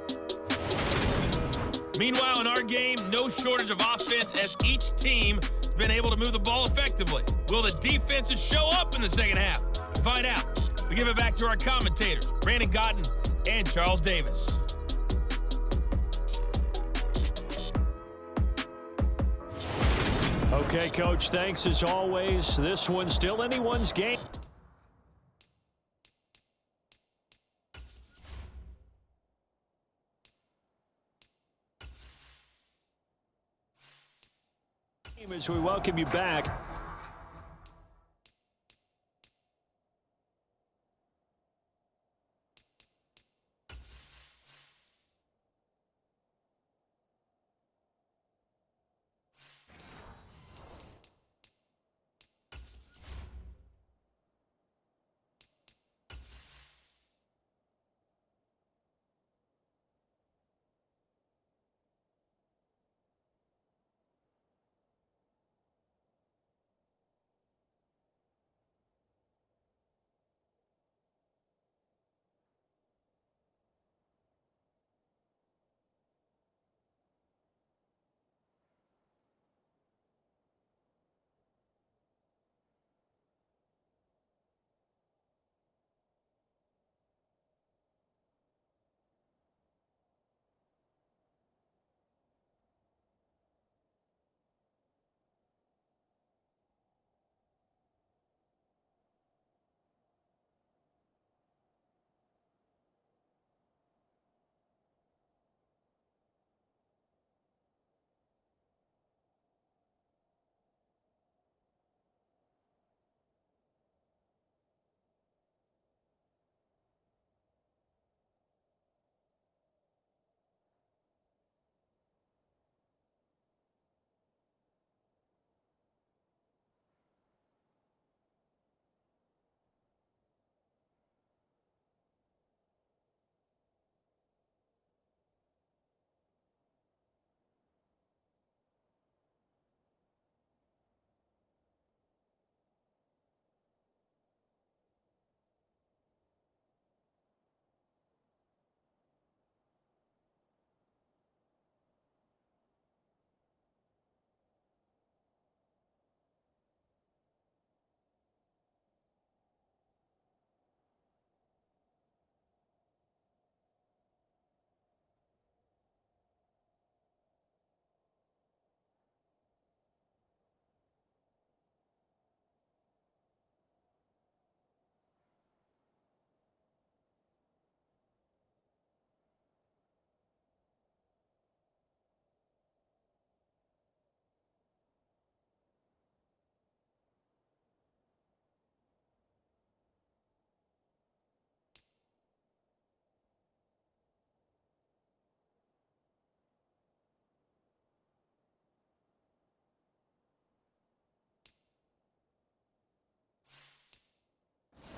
Meanwhile, in our game, no shortage of offense as each team has been able to move the ball effectively. Will the defenses show up in the second half? To find out, we give it back to our commentators, Brandon Gaudin and Charles Davis. Okay, Coach, thanks as always. This one's still anyone's game. As we welcome you back.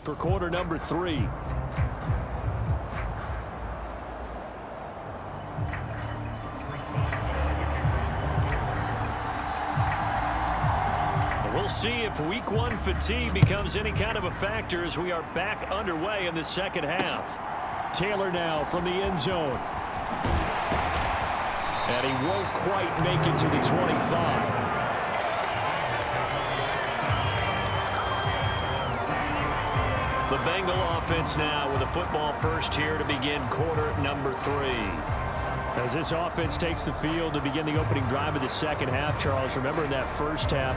For quarter number 3. We'll see if week 1 fatigue becomes any kind of a factor as we are back underway in the second half. Taylor now from the end zone. And he won't quite make it to the 25. The Bengal offense now with a football first here to begin quarter number 3. As this offense takes the field to begin the opening drive of the second half, Charles, remember in that first half,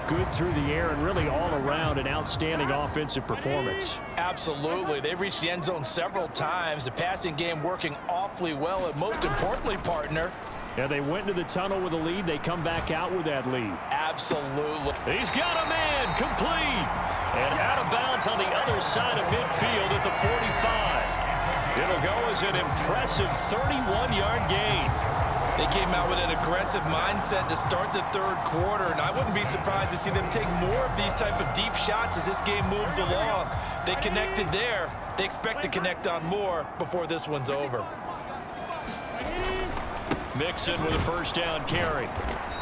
good through the air and really all around an outstanding offensive performance. Absolutely. They've reached the end zone several times. The passing game working awfully well, and most importantly, partner. Yeah, they went into the tunnel with a lead. They come back out with that lead. Absolutely. He's got a man complete. And out of bounds on the other side of midfield at the 45. It'll go as an impressive 31-yard gain. They came out with an aggressive mindset to start the third quarter, and I wouldn't be surprised to see them take more of these type of deep shots as this game moves along. They connected there. They expect to connect on more before this one's over. Mixon with a first down carry.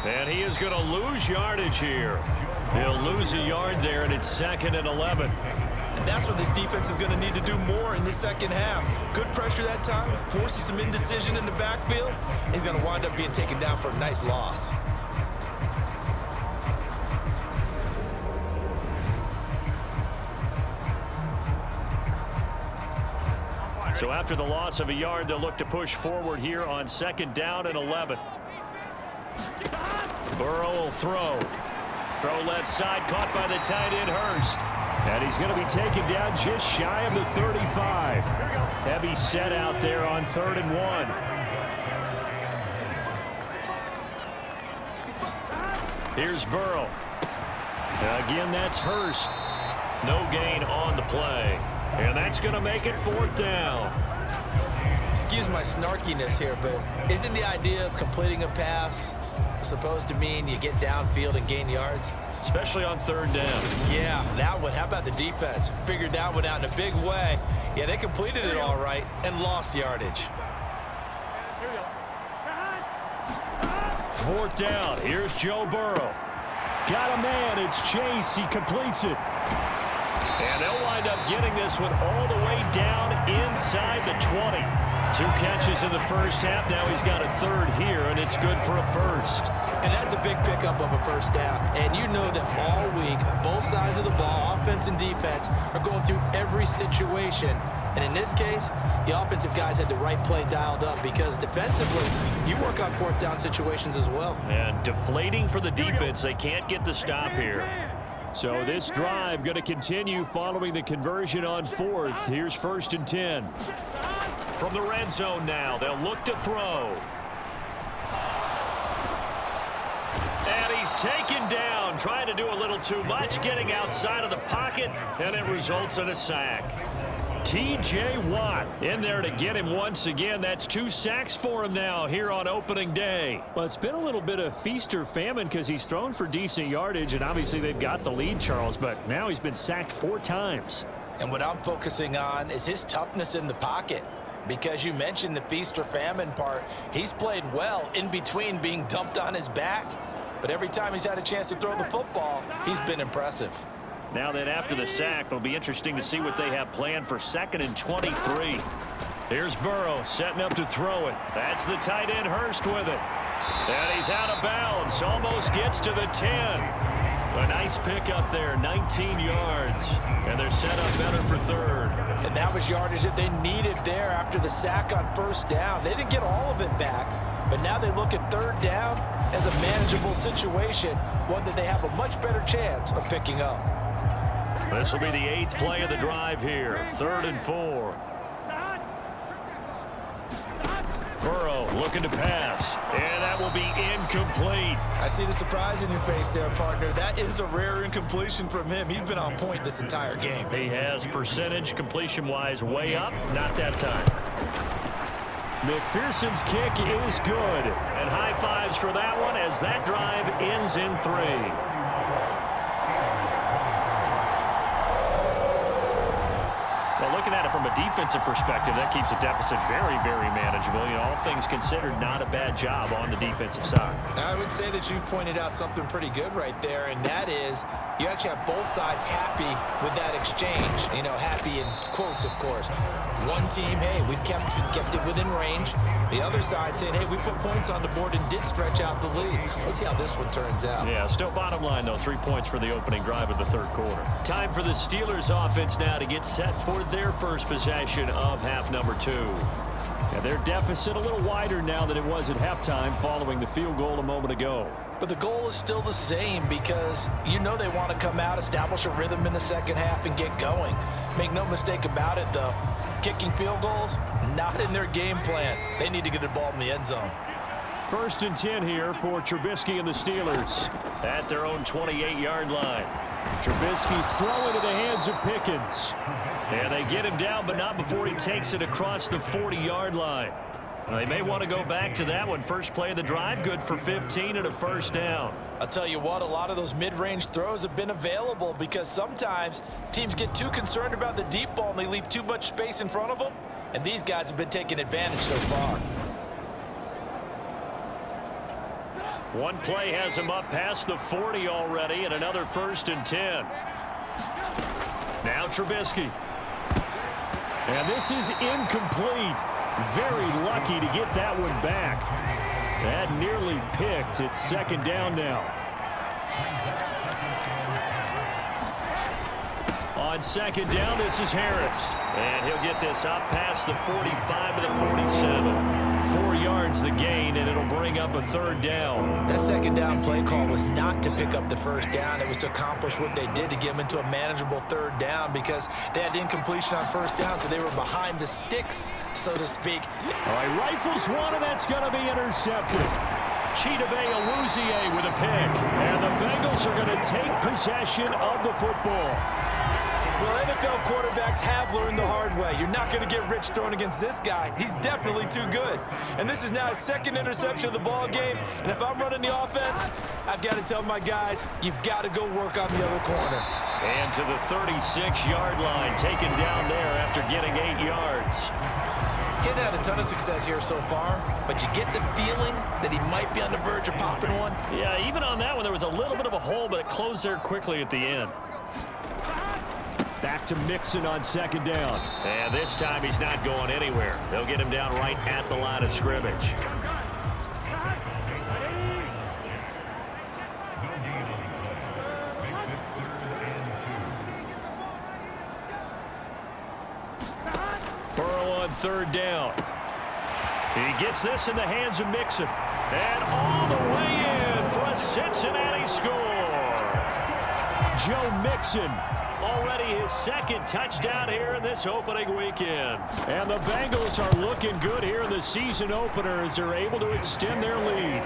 And he is going to lose yardage here. He'll lose a yard there, and it's 2nd and 11. And that's what this defense is going to need to do more in the second half. Good pressure that time, forces some indecision in the backfield. He's going to wind up being taken down for a nice loss. So after the loss of a yard, they'll look to push forward here on 2nd down and 11. Burrow will throw. Throw left side, caught by the tight end, Hurst. And he's going to be taken down just shy of the 35. Heavy set out there on 3rd and 1. Here's Burrow. Again, that's Hurst. No gain on the play. And that's going to make it 4th down. Excuse my snarkiness here, but isn't the idea of completing a pass supposed to mean you get downfield and gain yards? Especially on 3rd down. Yeah, that one. How about the defense? Figured that one out in a big way. Yeah, they completed it all right and lost yardage. 4th down. Here's Joe Burrow. Got a man. It's Chase. He completes it. And they'll wind up getting this one all the way down inside the 20. 2 catches in the first half. Now he's got a 3rd here, and it's good for a 1st. And that's a big pickup of a 1st down. And you know that all week, both sides of the ball, offense and defense, are going through every situation. And in this case, the offensive guys had the right play dialed up because defensively, you work on 4th down situations as well. And deflating for the defense. They can't get the stop here. So this drive going to continue following the conversion on 4th. Here's 1st and 10. From the red zone now, they'll look to throw. And he's taken down, trying to do a little too much, getting outside of the pocket, and it results in a sack. T.J. Watt in there to get him once again. That's 2 sacks for him now here on opening day. Well, it's been a little bit of feast or famine because he's thrown for decent yardage, and obviously they've got the lead, Charles, but now he's been sacked 4 times. And what I'm focusing on is his toughness in the pocket. Because you mentioned the feast or famine part, he's played well in between being dumped on his back. But every time he's had a chance to throw the football, he's been impressive. Now then, after the sack, it'll be interesting to see what they have planned for 2nd and 23. Here's Burrow setting up to throw it. That's the tight end Hurst with it. And he's out of bounds. Almost gets to the 10. A nice pickup there, 19 yards. And they're set up better for 3rd. And that was yardage that they needed there after the sack on 1st down. They didn't get all of it back, but now they look at 3rd down as a manageable situation, one that they have a much better chance of picking up. This will be the 8th play of the drive here. 3rd and 4. Burrow looking to pass, and that will be incomplete. I see the surprise in your face there, partner. That is a rare incompletion from him. He's been on point this entire game. He has percentage completion-wise way up. Not that time. McPherson's kick is good. And high fives for that one as that drive ends in 3. Well, looking at it from a defensive perspective, that keeps the deficit very, very manageable. You know, all things considered, not a bad job on the defensive side. I would say that you've pointed out something pretty good right there, and that is you actually have both sides happy with that exchange. You know, happy in quotes, of course. One team, hey, we've kept it within range. The other side saying, hey, we put points on the board and did stretch out the lead. Let's see how this one turns out. Yeah, still bottom line, though, 3 points for the opening drive of the 3rd quarter. Time for the Steelers offense now to get set for their first possession of half number 2. And their deficit a little wider now than it was at halftime following the field goal a moment ago. But the goal is still the same because you know they want to come out, establish a rhythm in the 2nd half, and get going. Make no mistake about it, though. Kicking field goals, not in their game plan. They need to get the ball in the end zone. 1st and 10 here for Trubisky and the Steelers at their own 28-yard line. Trubisky's throwing to the hands of Pickens. And they get him down, but not before he takes it across the 40-yard line. They may want to go back to that one. First play of the drive, good for 15 and a 1st down. I'll tell you what, a lot of those mid-range throws have been available because sometimes teams get too concerned about the deep ball and they leave too much space in front of them. And these guys have been taking advantage so far. One play has him up past the 40 already, and another 1st and 10. Now Trubisky. And this is incomplete. Very lucky to get that one back. That nearly picked. It's 2nd down now. On 2nd down, this is Harris. And he'll get this up past the 45 to the 47. 4 yards the gain, and it'll bring up a 3rd down. That 2nd down play call was not to pick up the 1st down. It was to accomplish what they did to get them into a manageable 3rd down because they had incompletion on 1st down, so they were behind the sticks, so to speak. All right, rifles one, and that's going to be intercepted. Chidobe with a pick. And the Bengals are going to take possession of the football. Well, NFL quarterbacks have learned the hard way. You're not going to get rich throwing against this guy. He's definitely too good. And this is now his second interception of the ball game. And if I'm running the offense, I've got to tell my guys, you've got to go work on the other corner. And to the 36-yard line, taken down there after getting 8 yards. He hasn't had a ton of success here so far, but you get the feeling that he might be on the verge of popping one. Yeah, even on that one, there was a little bit of a hole, but it closed there quickly at the end. Back to Mixon on second down. And this time he's not going anywhere. They'll get him down right at the line of scrimmage. Burrow on third down. He gets this in the hands of Mixon. And all the way in for a Cincinnati score. Joe Mixon, already his second touchdown here in this opening weekend. And the Bengals are looking good here in the season opener as they're able to extend their lead.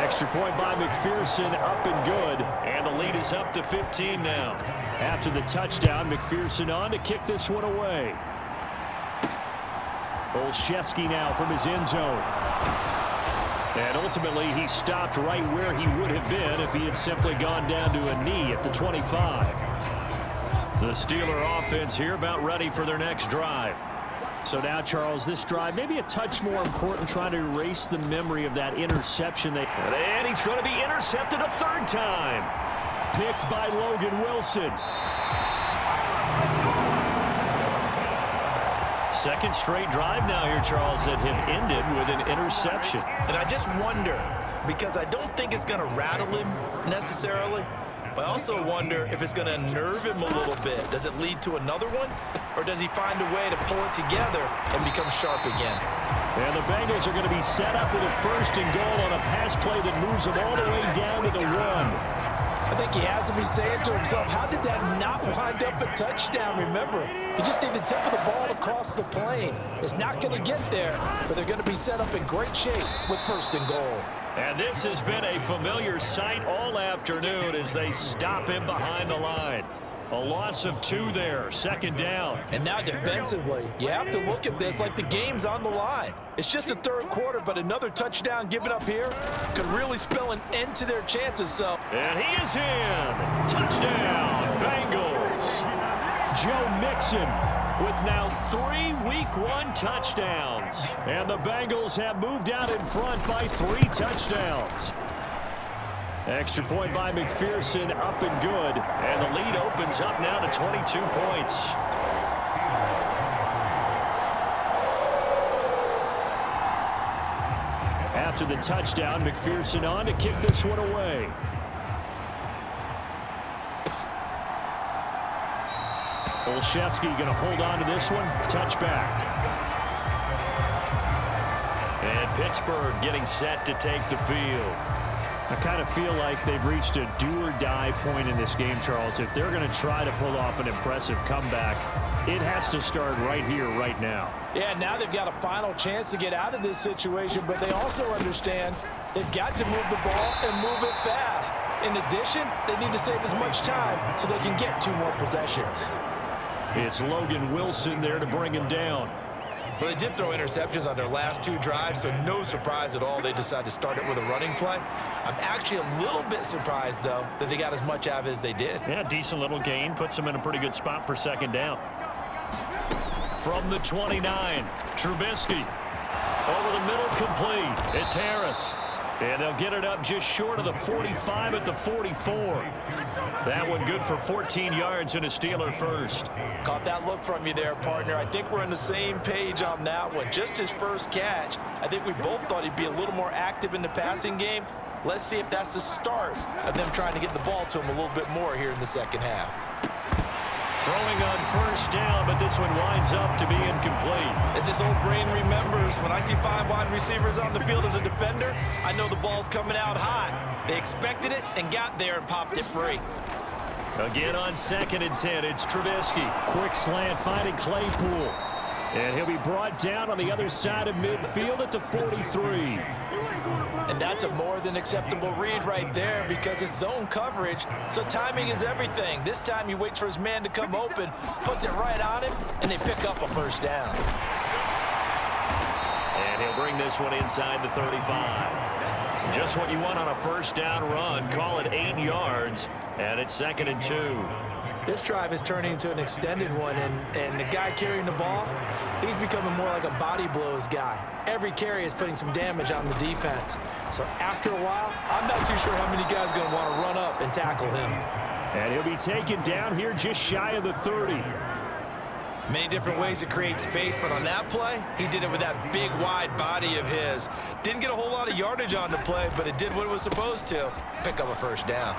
Extra point by McPherson, up and good. And the lead is up to 15 now. After the touchdown, McPherson on to kick this one away. Olszewski now from his end zone. And ultimately, he stopped right where he would have been if he had simply gone down to a knee at the 25. The Steeler offense here about ready for their next drive. So now, Charles, this drive maybe a touch more important, trying to erase the memory of that interception. And he's going to be intercepted a third time. Picked by Logan Wilson. Second straight drive now here, Charles, that have ended with an interception. And I just wonder, because I don't think it's going to rattle him necessarily, but I also wonder if it's going to nerve him a little bit. Does it lead to another one? Or does he find a way to pull it together and become sharp again? And the Bengals are going to be set up with a first and goal on a pass play that moves them all the way down to the 1. I think he has to be saying to himself, how did that not wind up a touchdown? Remember, he just need the tip of the ball to cross the plane. It's not going to get there, but they're going to be set up in great shape with first and goal. And this has been a familiar sight all afternoon as they stop him behind the line. A loss of 2 there, second down. And now defensively, you have to look at this like the game's on the line. It's just the third quarter, but another touchdown given up here could really spell an end to their chances. So, and he is in. Touchdown, Bengals. Joe Mixon with now 3 Week 1 touchdowns. And the Bengals have moved out in front by 3 touchdowns. Extra point by McPherson, up and good. And the lead opens up now to 22 points. After the touchdown, McPherson on to kick this one away. Olszewski going to hold on to this one. Touchback. And Pittsburgh getting set to take the field. I kind of feel like they've reached a do-or-die point in this game, Charles. If they're going to try to pull off an impressive comeback, it has to start right here, right now. yeah, now they've got a final chance to get out of this situation, but they also understand they've got to move the ball and move it fast. In addition, they need to save as much time so they can get 2 more possessions. It's Logan Wilson there to bring him down. Well, they did throw interceptions on their last 2 drives, so no surprise at all they decided to start it with a running play. I'm actually a little bit surprised, though, that they got as much out of it as they did. Yeah, decent little gain. Puts them in a pretty good spot for second down. From the 29, Trubisky. Over the middle, complete. It's Harris. And they'll get it up just short of the 45 at the 44. That one good for 14 yards and a Steeler first. Caught that look from you there, partner. I think we're on the same page on that one. Just his first catch. I think we both thought he'd be a little more active in the passing game. Let's see if that's the start of them trying to get the ball to him a little bit more here in the second half. Throwing on first down, but this one winds up to be incomplete. As this old brain remembers, when I see 5 wide receivers on the field as a defender, I know the ball's coming out hot. They expected it and got there and popped it free. Again on 2nd and 10, it's Trubisky. Quick slant finding Claypool. And he'll be brought down on the other side of midfield at the 43. And that's a more than acceptable read right there because it's zone coverage, so timing is everything. This time he waits for his man to come open, puts it right on him, and they pick up a first down. And he'll bring this one inside the 35. Just what you want on a first down run. Call it 8 yards, and it's 2nd and 2. This drive is turning into an extended one, and the guy carrying the ball, he's becoming more like a body blows guy. Every carry is putting some damage on the defense. So after a while, I'm not too sure how many guys are going to want to run up and tackle him. And he'll be taken down here just shy of the 30. Many different ways to create space, but on that play, he did it with that big, wide body of his. Didn't get a whole lot of yardage on the play, but it did what it was supposed to. Pick up a first down.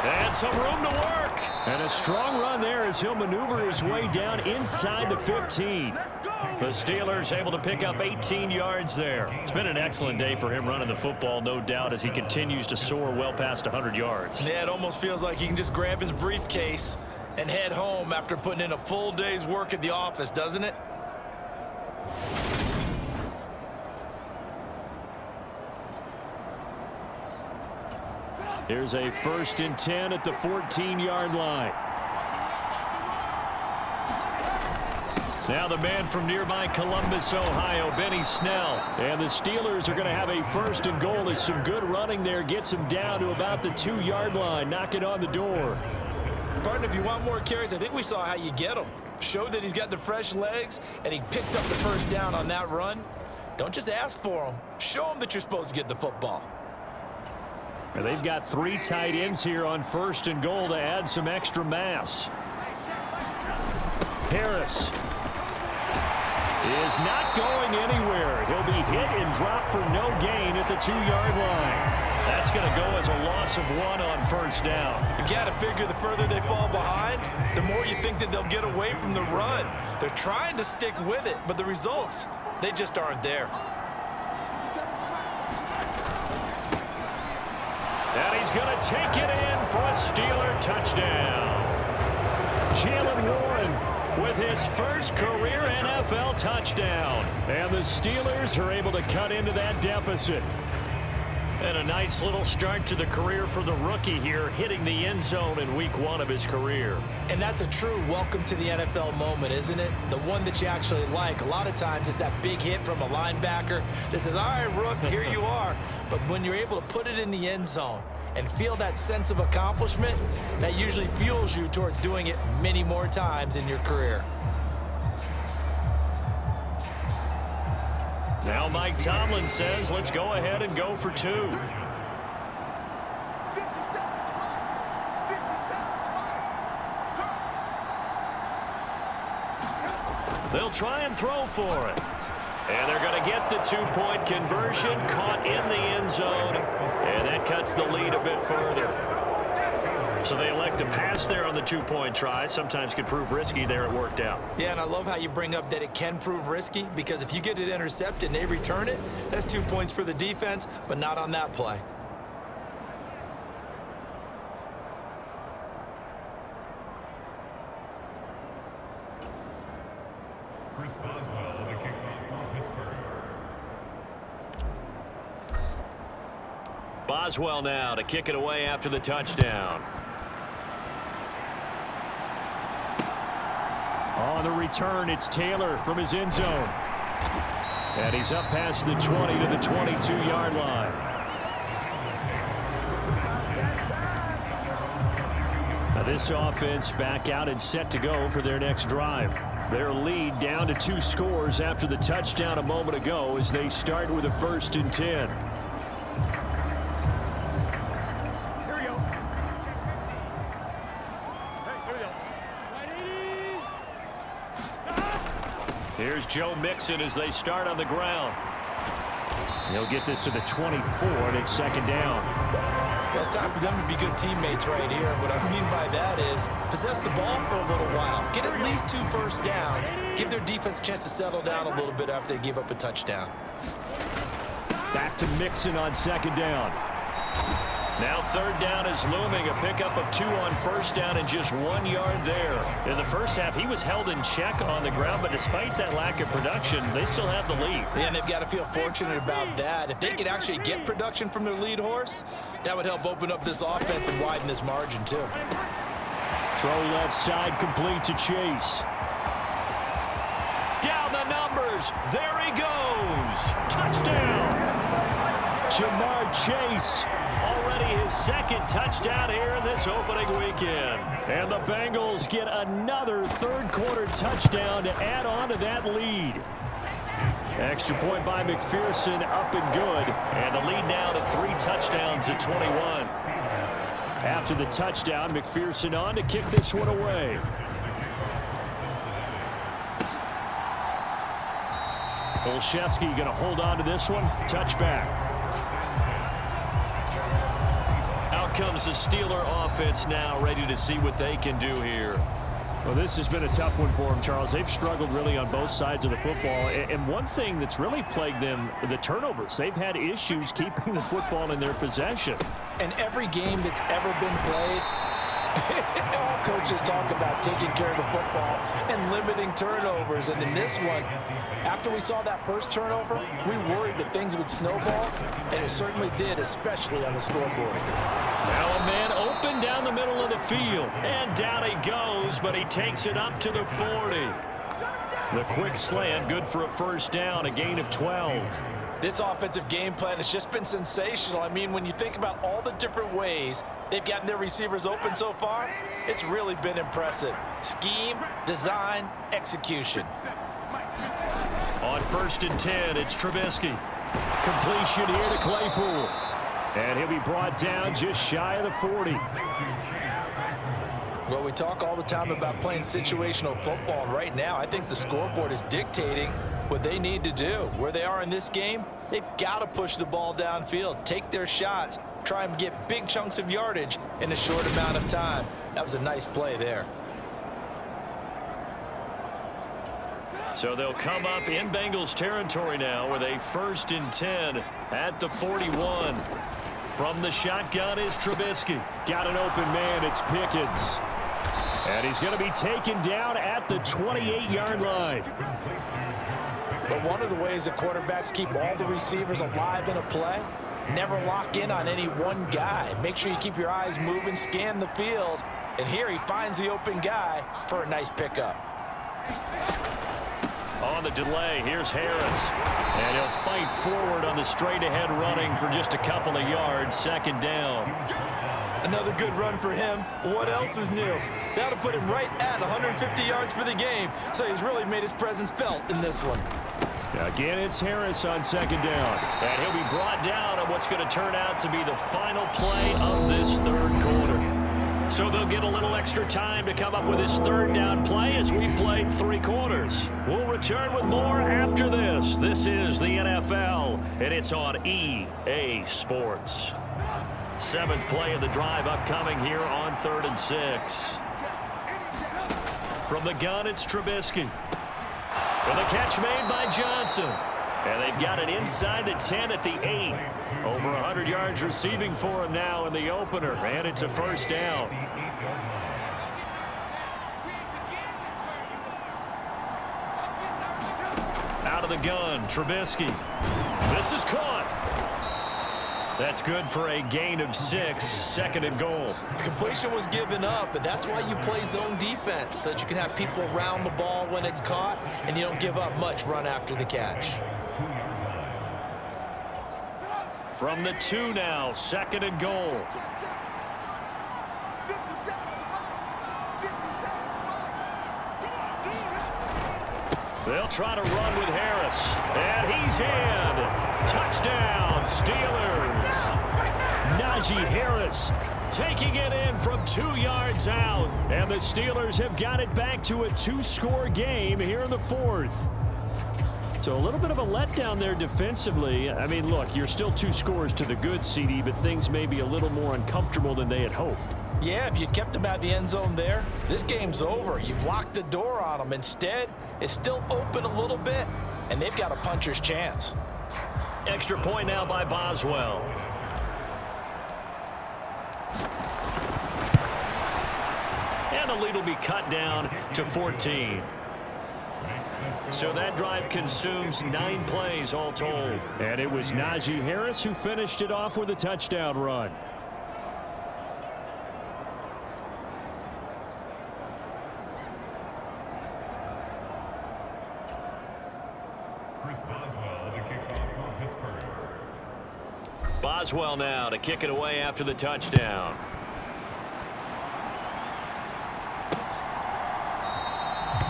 And some room to work. And a strong run there as he'll maneuver his way down inside the 15. The Steelers able to pick up 18 yards there. It's been an excellent day for him running the football, no doubt, as he continues to soar well past 100 yards. Yeah, it almost feels like he can just grab his briefcase and head home after putting in a full day's work at the office, doesn't it? Here's a 1st and 10 at the 14-yard line. Now the man from nearby Columbus, Ohio, Benny Snell. And the Steelers are going to have a 1st and goal. There's some good running there. Gets him down to about the 2-yard line. Knocking on the door. Partner, if you want more carries, I think we saw how you get him. Showed that he's got the fresh legs, and he picked up the first down on that run. Don't just ask for him. Show him that you're supposed to get the football. And they've got 3 tight ends here on 1st and goal to add some extra mass. Harris is not going anywhere. He'll be hit and dropped for no gain at the 2-yard line. That's going to go as a loss of 1 on 1st down. You've got to figure the further they fall behind, the more you think that they'll get away from the run. They're trying to stick with it, but the results, they just aren't there. And he's going to take it in for a Steeler touchdown. Jalen Warren with his first career NFL touchdown. And the Steelers are able to cut into that deficit. And a nice little start to the career for the rookie here, hitting the end zone in week 1 of his career. And that's a true welcome to the NFL moment, isn't it? The one that you actually like. A lot of times it's that big hit from a linebacker that says, all right, Rook, here you are. But when you're able to put it in the end zone and feel that sense of accomplishment, that usually fuels you towards doing it many more times in your career. Now Mike Tomlin says, let's go ahead and go for 2. They'll try and throw for it. And they're going to get the 2-point conversion, caught in the end zone, and that cuts the lead a bit further. So they elect to pass there on the 2-point try. Sometimes could prove risky. There it worked out. Yeah, and I love how you bring up that it can prove risky, because if you get it intercepted and they return it, that's 2 points for the defense, but not on that play. Boswell now to kick it away after the touchdown. On the return, it's Taylor from his end zone. And he's up past the 20 to the 22-yard line. Now this offense back out and set to go for their next drive. Their lead down to 2 scores after the touchdown a moment ago as they start with a 1st and 10. Here's Joe Mixon as they start on the ground. He'll get this to the 24, and it's 2nd down. Well, it's time for them to be good teammates right here. What I mean by that is possess the ball for a little while. Get at least 2 first downs. Give their defense a chance to settle down a little bit after they give up a touchdown. Back to Mixon on 2nd down. Now third down is looming. A pickup of 2 on first down and just 1 yard there. In the first half, he was held in check on the ground, but despite that lack of production, they still have the lead. Yeah, and they've got to feel fortunate about that. If they could actually get production from their lead horse, that would help open up this offense and widen this margin too. Throw left side, complete to Chase. Down the numbers. There he goes. Touchdown. Jamar Chase. Already his second touchdown here in this opening weekend. And the Bengals get another third-quarter touchdown to add on to that lead. Extra point by McPherson, up and good. And the lead now to 3 touchdowns at 21. After the touchdown, McPherson on to kick this one away. Olszewski going to hold on to this one. Touchback. Out comes the Steeler offense now, ready to see what they can do here. Well, this has been a tough one for them, Charles. They've struggled really on both sides of the football. And one thing that's really plagued them, the turnovers. They've had issues keeping the football in their possession. And every game that's ever been played, all coaches talk about taking care of the football and limiting turnovers. And in this one, after we saw that first turnover, we worried that things would snowball, and it certainly did, especially on the scoreboard. Now a man open down the middle of the field, and down he goes, but he takes it up to the 40. The quick slant, good for a first down, a gain of 12. This offensive game plan has just been sensational. I mean, when you think about all the different ways they've gotten their receivers open so far, it's really been impressive. Scheme, design, execution. On 1st and 10, it's Trubisky. Completion here to Claypool. And he'll be brought down just shy of the 40. Well, we talk all the time about playing situational football, and right now I think the scoreboard is dictating what they need to do. Where they are in this game, they've got to push the ball downfield, take their shots, try and get big chunks of yardage in a short amount of time. That was a nice play there. So they'll come up in Bengals territory now with a 1st and 10 at the 41. From the shotgun is Trubisky. Got an open man, it's Pickens. And he's going to be taken down at the 28-yard line. But one of the ways that quarterbacks keep all the receivers alive in a play, never lock in on any one guy. Make sure you keep your eyes moving, scan the field. And here he finds the open guy for a nice pickup. On the delay, here's Harris. And he'll fight forward on the straight-ahead running for just a couple of yards. 2nd down. Another good run for him. What else is new? That'll put him right at 150 yards for the game. So he's really made his presence felt in this one. Again, it's Harris on 2nd down. And he'll be brought down on what's going to turn out to be the final play of this 3rd quarter. So they'll get a little extra time to come up with this 3rd down play as we played 3 quarters. We'll return with more after this. This is the NFL, and it's on EA Sports. 7th play of the drive upcoming here on 3rd and 6. From the gun, it's Trubisky. With a catch made by Johnson. And they've got it inside the 10 at the 8. Over 100 yards receiving for him now in the opener. And it's a 1st down. Out of the gun, Trubisky. This is caught. That's good for a gain of 6. 2nd and goal. Completion was given up, but that's why you play zone defense, so that you can have people around the ball when it's caught, and you don't give up much run after the catch. From the 2 now, 2nd and goal. They'll try to run with Harris. And he's in. Touchdown, Steelers. Najee Harris taking it in from 2 yards out. And the Steelers have got it back to a 2-score game here in the 4th. So a little bit of a letdown there defensively. I mean, look, you're still 2 scores to the good, CD, but things may be a little more uncomfortable than they had hoped. Yeah, if you kept them out of the end zone there, this game's over. You've locked the door on them. Instead, it's still open a little bit, and they've got a puncher's chance. Extra point now by Boswell. And the lead will be cut down to 14. So that drive consumes 9 plays all told. And it was Najee Harris who finished it off with a touchdown run. Boswell now to kick it away after the touchdown.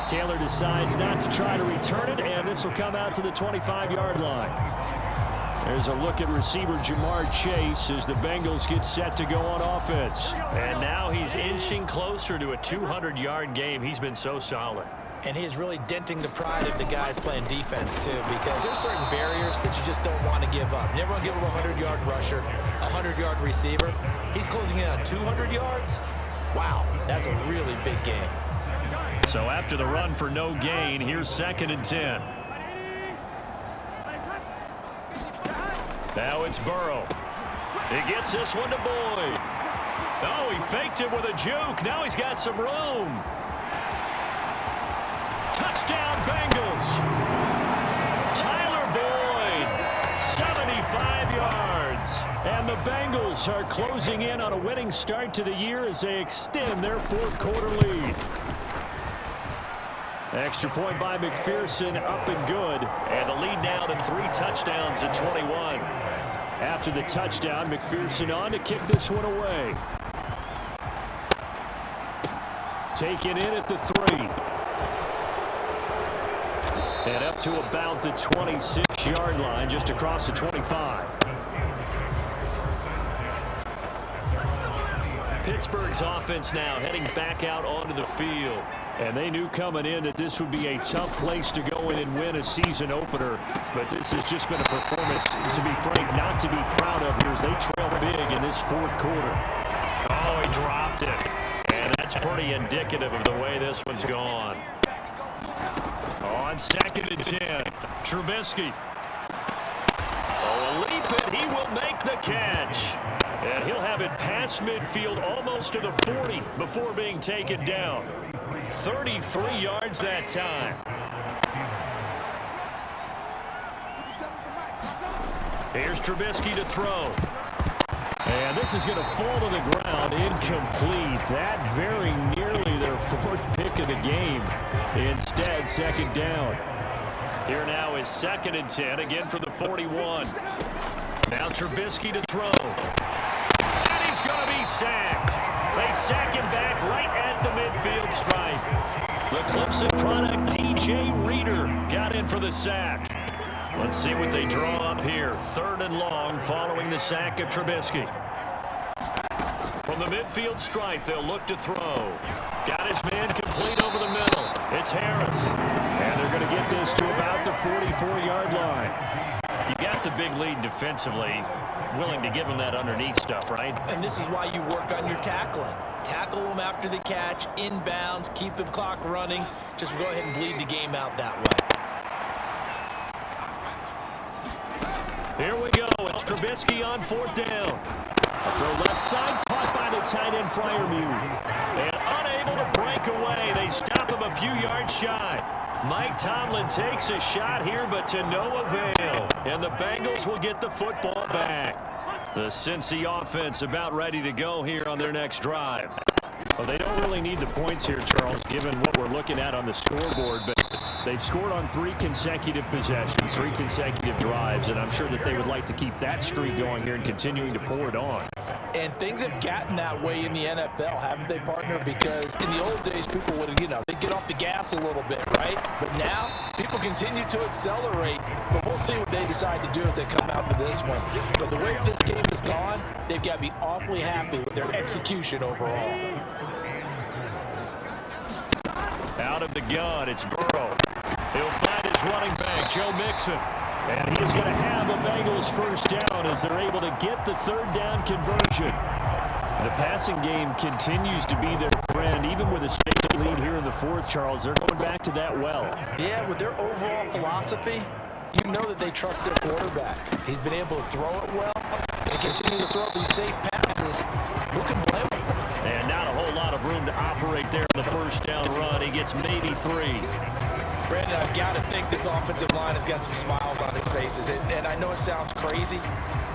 Taylor decides not to try to return it, and this will come out to the 25-yard line. There's a look at receiver Jamar Chase as the Bengals get set to go on offense. And now he's inching closer to a 200-yard game. He's been so solid. And he's really denting the pride of the guys playing defense, too, because there's certain barriers that you just don't want to give up. You never want to give up a 100-yard rusher, a 100-yard receiver. He's closing in on 200 yards. Wow, that's a really big game. So after the run for no gain, here's 2nd and 10. Now it's Burrow. He gets this one to Boyd. Oh, he faked it with a juke. Now he's got some room. Touchdown, Bengals. Tyler Boyd, 75 yards. And the Bengals are closing in on a winning start to the year as they extend their 4th quarter lead. Extra point by McPherson, up and good. And the lead now to 3 touchdowns at 21. After the touchdown, McPherson on to kick this one away. Taken in at the 3. And up to about the 26-yard line, just across the 25. Pittsburgh's offense now heading back out onto the field. And they knew coming in that this would be a tough place to go in and win a season opener. But this has just been a performance, to be frank, not to be proud of here as they trail big in this 4th quarter. Oh, he dropped it. And that's pretty indicative of the way this one's gone. On 2nd and 10, Trubisky. Oh, a leap it. He will make the catch. And he'll have it past midfield almost to the 40 before being taken down. 33 yards that time. Here's Trubisky to throw. And this is going to fall to the ground incomplete. That very nearly their 4th pick of the game. Instead, 2nd down. Here now is 2nd and 10, again for the 41. Now Trubisky to throw. And he's going to be sacked. They sack him back right at the midfield stripe. The Clemson product, T.J. Reader, got in for the sack. Let's see what they draw up here. 3rd and long following the sack of Trubisky. From the midfield stripe, they'll look to throw. Got his man complete over the middle. It's Harris. And they're going to get this to about the 44-yard line. You got the big lead defensively. Willing to give him that underneath stuff, right? And this is why you work on your tackling. Tackle them after the catch, inbounds, keep the clock running. Just go ahead and bleed the game out that way. Here we go. It's Trubisky on 4th down. A throw left side, caught by the tight end Freiermuth. And unable to break away. They stop him a few yards shy. Mike Tomlin takes a shot here, but to no avail. And the Bengals will get the football back. The Cincy offense about ready to go here on their next drive. Well, they don't really need the points here, Charles, given what we're looking at on the scoreboard. But they've scored on 3 consecutive possessions, 3 consecutive drives, and I'm sure that they would like to keep that streak going here and continuing to pour it on. And things have gotten that way in the NFL, haven't they, partner? Because in the old days, people would, they'd get off the gas a little bit, right? But now, people continue to accelerate. But we'll see what they decide to do as they come out for this one. But the way this game has gone, they've got to be awfully happy with their execution overall. Out of the gun, it's Burrow. He'll find his running back, Joe Mixon. And he is going to have a Bengals first down as they're able to get the 3rd down conversion. The passing game continues to be their friend, even with a state lead here in the 4th, Charles. They're going back to that well. Yeah, with their overall philosophy, you know that they trust their quarterback. He's been able to throw it well and continue to throw these safe passes. Who can blame him? And not a whole lot of room to operate there in the first down run. He gets maybe 3. Brandon, I've got to think this offensive line has got some smiles on its faces. And I know it sounds crazy,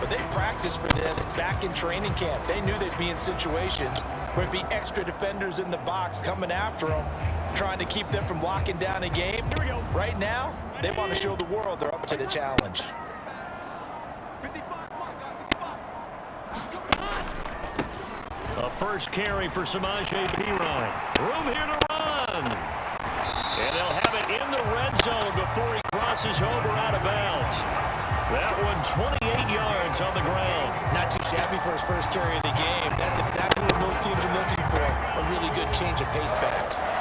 but they practiced for this back in training camp. They knew they'd be in situations where it'd be extra defenders in the box coming after them, trying to keep them from locking down a game. Right now, they want to show the world they're up to the challenge. A first carry for Samaje Perine. Room here to run. And they'll have it in the red zone before he crosses over out of bounds. That one 28 yards on the ground. Not too shabby for his first carry of the game. That's exactly what most teams are looking for. A really good change of pace back.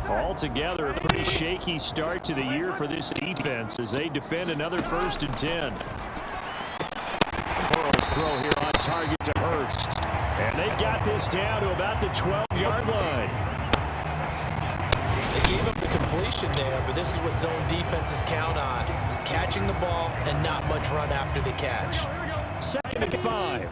Altogether, a pretty shaky start to the year for this defense as they defend another 1st and 10. Burrow's throw here on target to Hurst. And they got this down to about the 12-yard line. They gave up the completion there, but this is what zone defenses count on. Catching the ball and not much run after the catch. 2nd and 5.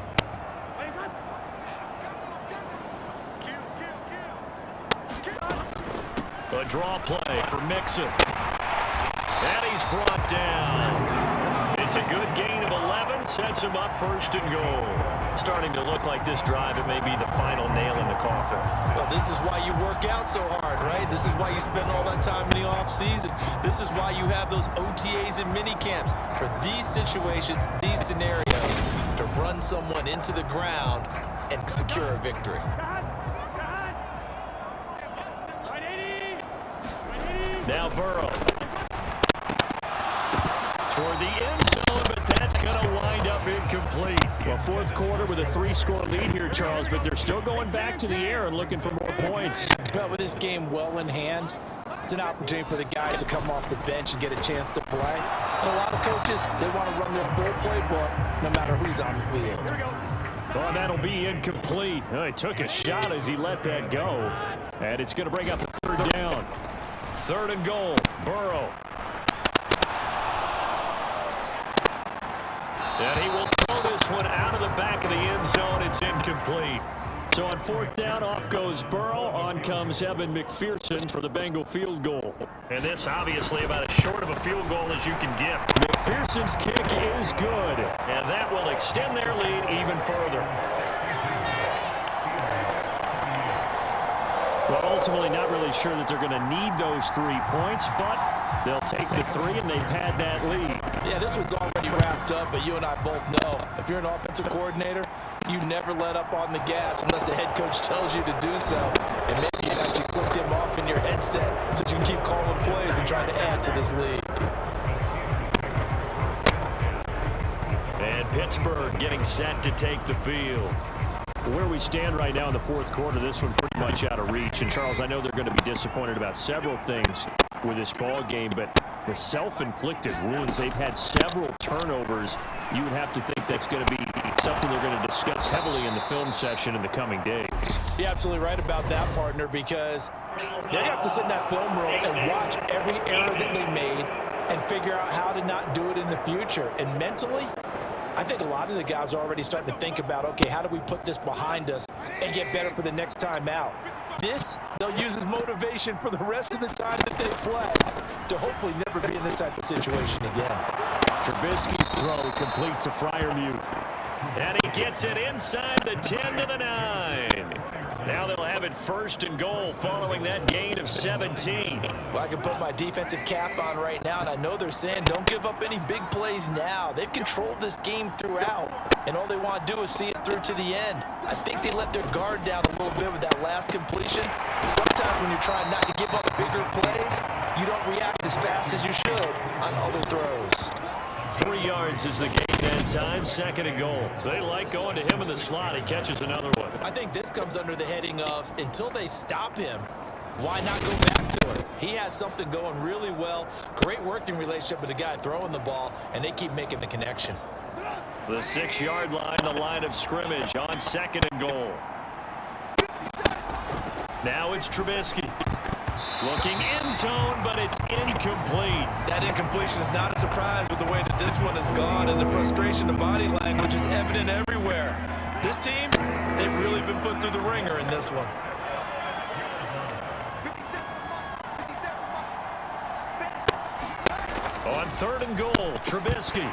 A draw play for Mixon. And he's brought down. It's a good gain of 11. Sets him up 1st and goal. Starting to look like this drive, it may be the final nail in the coffin. Well, this is why you work out so hard, right? This is why you spend all that time in the offseason. This is why you have those OTAs and mini camps. For these situations, these scenarios, to run someone into the ground and secure a victory. Now Burrow. Toward the end zone, but that's going to wind up incomplete. Well, 4th quarter with a 3-score lead here, Charles, but they're still going back to the air and looking for more points. Well, with this game well in hand, it's an opportunity for the guys to come off the bench and get a chance to play. And a lot of coaches, they want to run their full playbook no matter who's on the field. Well, that'll be incomplete. Oh, he took a shot as he let that go. And it's going to bring up a 3rd down. 3rd and goal. Burrow. And he will throw this one out of the back of the end zone. It's incomplete. So on 4th down, off goes Burrow. On comes Evan McPherson for the Bengal field goal. And this obviously about as short of a field goal as you can get. McPherson's kick is good. And that will extend their lead even further. Well, ultimately not really sure that they're going to need those 3 points, but they'll take the 3 and they've had that lead. Yeah, this one's already wrapped up, but you and I both know if you're an offensive coordinator, you never let up on the gas unless the head coach tells you to do so. And maybe you actually clicked him off in your headset so you can keep calling plays and trying to add to this lead. And Pittsburgh getting set to take the field. Where we stand right now in the 4th quarter, this one pretty much out of reach. And, Charles, I know they're going to be disappointed about several things with this ball game, but the self-inflicted wounds, they've had several turnovers. You would have to think that's going to be something they're going to discuss heavily in the film session in the coming days. You're absolutely right about that, partner, because they're going to have to sit in that film room and watch every error that they made and figure out how to not do it in the future. And mentally, I think a lot of the guys are already starting to think about, okay, how do we put this behind us and get better for the next time out? This, they'll use as motivation for the rest of the time that they play to hopefully never be in this type of situation again. Trubisky's throw complete to Freiermuth. And he gets it inside the 10 to the 9. Now they'll have it 1st and goal following that gain of 17. Well, I can put my defensive cap on right now, and I know they're saying don't give up any big plays now. They've controlled this game throughout, and all they want to do is see it through to the end. I think they let their guard down a little bit with that last completion. Sometimes when you're trying not to give up bigger plays, you don't react as fast as you should on other throws. 3 yards is the gain that time. 2nd and goal. They like going to him in the slot. He catches another one. I think this comes under the heading of until they stop him, why not go back to it? He has something going really well. Great working relationship with the guy throwing the ball, and they keep making the connection. The 6-yard line, the line of scrimmage on 2nd and goal. Now it's Trubisky. Looking end zone, but it's incomplete. That incompletion is not a surprise with the way that this one has gone, and the frustration, the body language is evident everywhere. This team, they've really been put through the ringer in this one. On 3rd and goal, Trubisky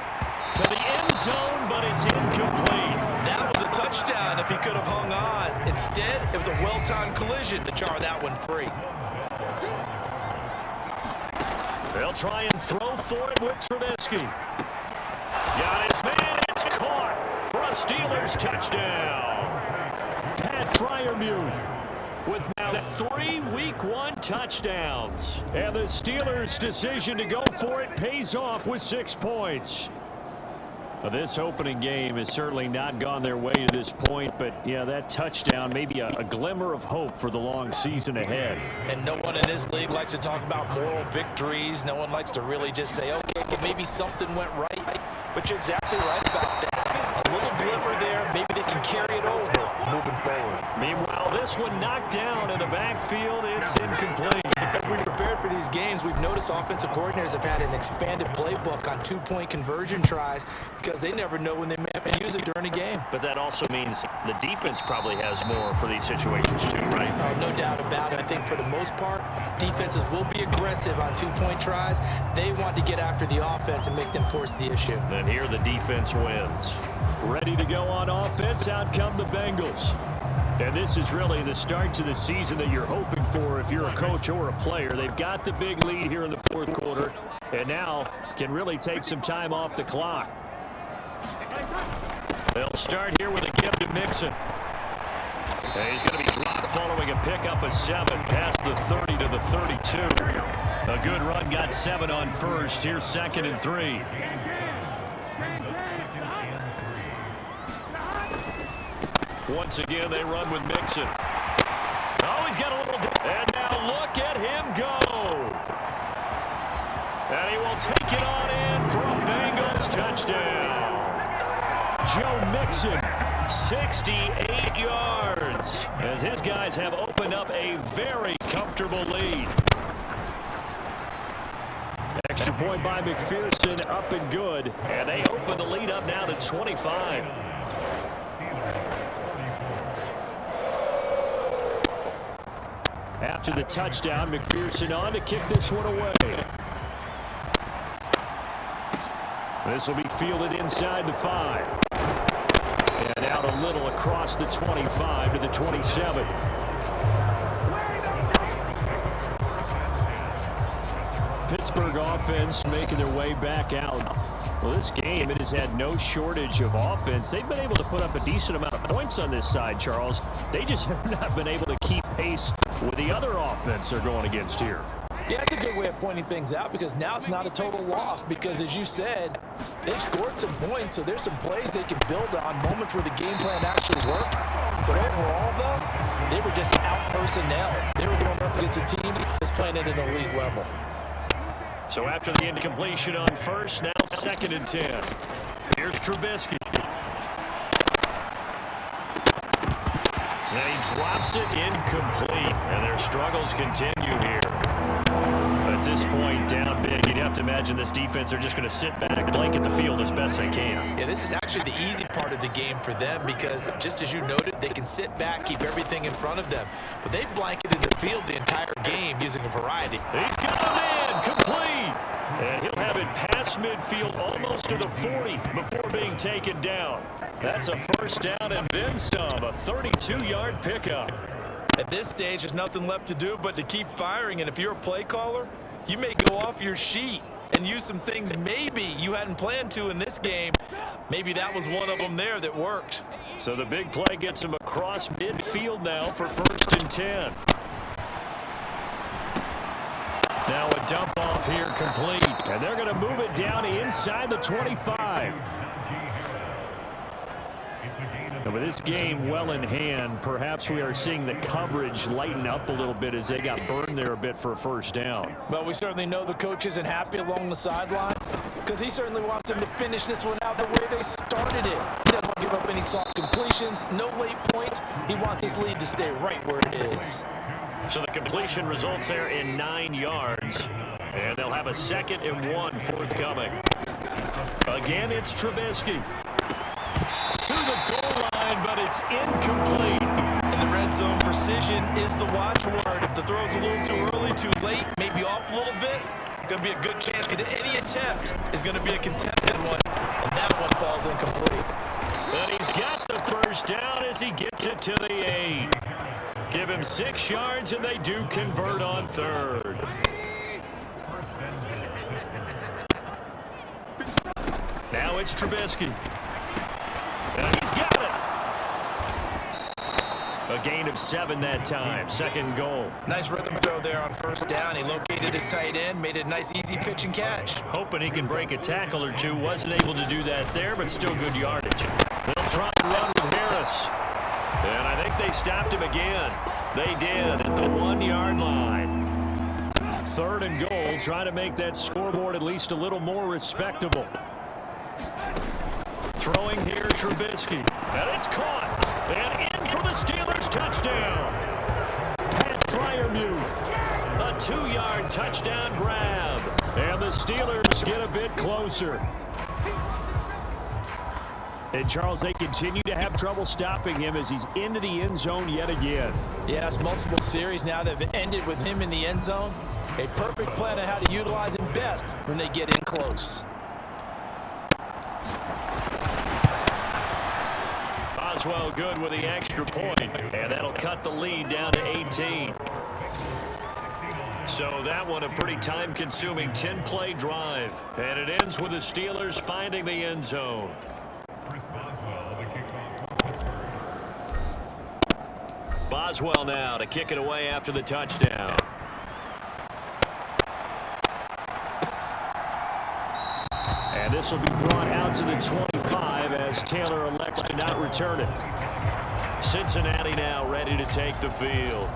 to the end zone, but it's incomplete. That was a touchdown if he could have hung on. Instead, it was a well-timed collision to jar that one free. They'll try and throw for it with Trubisky. Got his man. It's caught for a Steelers touchdown. Pat Freiermuth with now 3 Week 1 touchdowns. And the Steelers' decision to go for it pays off with 6 points. Well, this opening game has certainly not gone their way to this point, but yeah, that touchdown may be a glimmer of hope for the long season ahead. And no one in this league likes to talk about moral victories. No one likes to really just say, okay, maybe something went right. But you're exactly right about that. A little glimmer there, maybe they can carry it over moving forward. Meanwhile, this one knocked down in the backfield. It's incomplete. As we prepared for these games, we've noticed offensive coordinators have had an expanded playbook on 2-point conversion tries because they never know when they may have to use it during a game. But that also means the defense probably has more for these situations too, right? No doubt about it. I think for the most part, defenses will be aggressive on 2-point tries. They want to get after the offense and make them force the issue. And here the defense wins. Ready to go on offense, out come the Bengals. And this is really the start to the season that you're hoping for if you're a coach or a player. They've got the big lead here in the 4th quarter, and now can really take some time off the clock. They'll start here with a gift to Mixon. And he's going to be dropped following a pickup of 7 past the 30 to the 32. A good run, got 7 on first. Here's 2nd and 3. Once again, they run with Mixon. Oh, he's got a little... And now look at him go. And he will take it on in for a Bengals touchdown. Joe Mixon, 68 yards, as his guys have opened up a very comfortable lead. Extra point by McPherson, up and good. And they open the lead up now to 25. After the touchdown, McPherson on to kick this one away. This will be fielded inside the 5. And out a little across the 25 to the 27. Pittsburgh offense making their way back out. Well, this game, it has had no shortage of offense. They've been able to put up a decent amount of points on this side, Charles. They just have not been able to keep pace with the other offense they're going against here. Yeah, it's a good way of pointing things out because now it's not a total loss because, as you said, they've scored some points, so there's some plays they can build on, moments where the game plan actually worked. But overall, though, they were just out personnel. They were going up against a team that's playing at an elite level. So after the incompletion on first, now 2nd and 10. Here's Trubisky. And he drops it incomplete. And their struggles continue here. At this point, down big, you'd have to imagine this defense, they're just going to sit back and blanket the field as best they can. Yeah, this is actually the easy part of the game for them because, just as you noted, they can sit back, keep everything in front of them. But they've blanketed the field the entire game using a variety. He's got him in, complete. And he'll have it past midfield almost to the 40 before being taken down. That's a first down and then some, a 32-yard pickup. At this stage, there's nothing left to do but to keep firing, and if you're a play caller, you may go off your sheet and use some things maybe you hadn't planned to in this game. Maybe that was one of them there that worked. So the big play gets him across midfield now for 1st and 10. Now a dump off here complete, and they're going to move it down inside the 25. And with this game well in hand, perhaps we are seeing the coverage lighten up a little bit as they got burned there a bit for a first down. But we certainly know the coach isn't happy along the sideline because he certainly wants them to finish this one out the way they started it. He doesn't want to give up any soft completions, no late points. He wants his lead to stay right where it is. So the completion results there in 9 yards. And they'll have a 2nd and 1 forthcoming. Again, it's Trubisky. To the goal line, but it's incomplete. In the red zone, precision is the watchword. If the throw's a little too early, too late, maybe off a little bit, going to be a good chance that any attempt is going to be a contested one, and that one falls incomplete. But he's got the first down as he gets it to the 8. Give him 6 yards, and they do convert on 3rd. Now it's Trubisky. And he's got it. A gain of 7 that time. 2nd goal. Nice rhythm throw there on first down. He located his tight end, made it a nice, easy pitch and catch. Hoping he can break a tackle or two. Wasn't able to do that there, but still good yardage. They'll try and run with Harris. And I think they stopped him again. They did at the 1-yard line. 3rd and goal. Try to make that scoreboard at least a little more respectable. Throwing here, Trubisky. And it's caught. And in for the Steelers touchdown. Pat Freiermuth. A 2-yard touchdown grab. And the Steelers get a bit closer. And, Charles, they continue to have trouble stopping him as he's into the end zone yet again. Yeah, it's multiple series now that have ended with him in the end zone. A perfect plan on how to utilize him best when they get in close. Boswell good with the extra point, and that'll cut the lead down to 18. So that one a pretty time-consuming 10-play drive. And it ends with the Steelers finding the end zone. Boswell now to kick it away after the touchdown. And this will be brought out to the 25 as Taylor elects to not return it. Cincinnati now ready to take the field.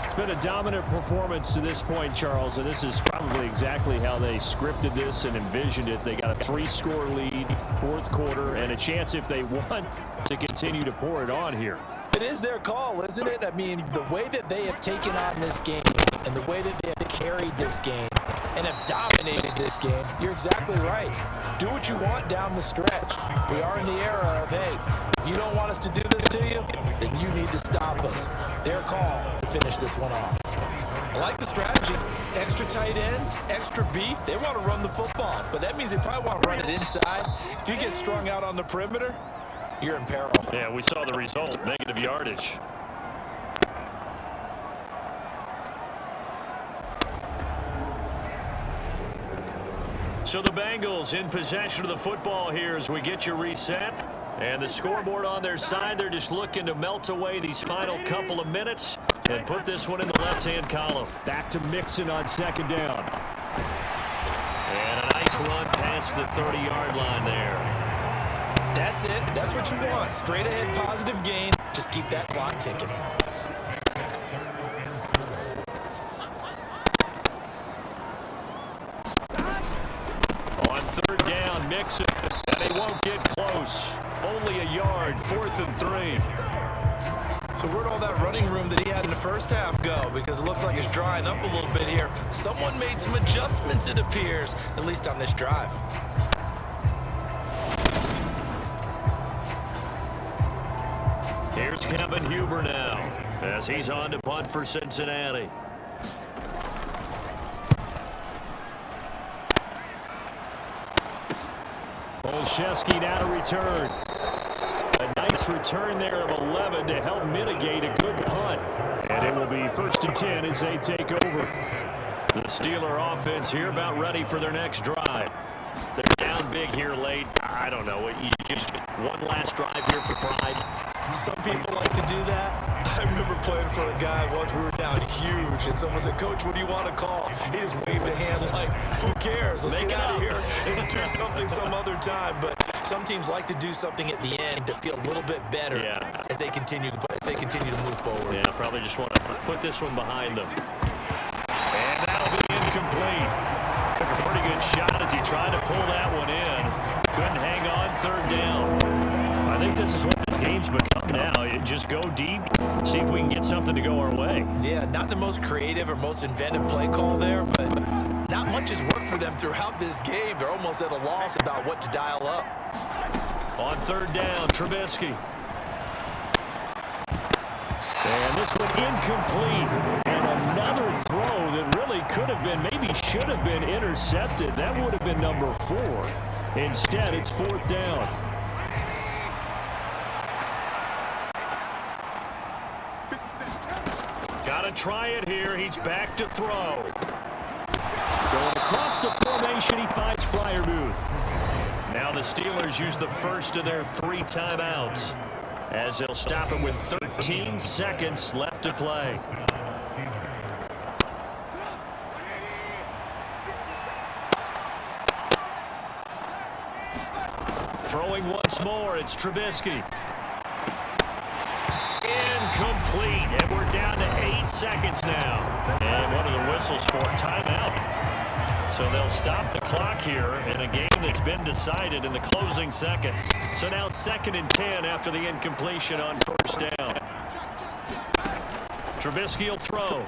It's been a dominant performance to this point, Charles, and this is probably exactly how they scripted this and envisioned it. They got a 3-score lead, 4th quarter, and a chance if they want to continue to pour it on here. It is their call, isn't it? I mean, the way that they have taken on this game and the way that they have carried this game and have dominated this game, you're exactly right. Do what you want down the stretch. We are in the era of, hey, if you don't want us to do this to you, then you need to stop us. Their call to finish this one off. I like the strategy. Extra tight ends, extra beef. They want to run the football, but that means they probably want to run it inside. If you get strung out on the perimeter, you're in peril. Yeah, we saw the result, negative yardage. So the Bengals in possession of the football here as we get you reset. And the scoreboard on their side, they're just looking to melt away these final couple of minutes and put this one in the left-hand column. Back to Mixon on 2nd down. And a nice run past the 30-yard line there. That's it. That's what you want. Straight ahead, positive gain. Just keep that clock ticking. On 3rd down, Mixon, and he won't get close. Only a yard, 4th and 3. So where'd all that running room that he had in the first half go? Because it looks like it's drying up a little bit here. Someone made some adjustments, it appears, at least on this drive. Here's Kevin Huber now as he's on to punt for Cincinnati. Olszewski now to return. A nice return there of 11 to help mitigate a good punt. And it will be 1st and 10 as they take over. The Steeler offense here about ready for their next drive. They're down big here late. I don't know. You just one last drive here for pride. Some people like to do that. I remember playing for a guy once. We were down huge, and someone said, "Coach, what do you want to call?" He just waved a hand like, "Who cares? Let's get out of here and do something some other time." But some teams like to do something at the end mind to feel a little bit better as they continue to move forward. Yeah, probably just want to put this one behind them. And that'll be incomplete. Took a pretty good shot as he tried to pull that one in. Couldn't hang on, third down. I think this is what this game's become now. You just go deep, see if we can get something to go our way. Yeah, not the most creative or most inventive play call there, but not much has worked for them throughout this game. They're almost at a loss about what to dial up. On third down, Trubisky. And this one incomplete. And another throw that really could have been, maybe should have been intercepted. That would have been number 4. Instead, it's fourth down. Got to try it here. He's back to throw. Going across the formation, he finds Freiermuth. Now the Steelers use the first of their 3 timeouts as they'll stop him with 13 seconds left to play. Throwing once more, it's Trubisky. Incomplete, and we're down to 8 seconds now. And one of the whistles for timeout. So they'll stop the clock here in a game that's been decided in the closing seconds. So now 2nd and 10 after the incompletion on first down. Trubisky will throw.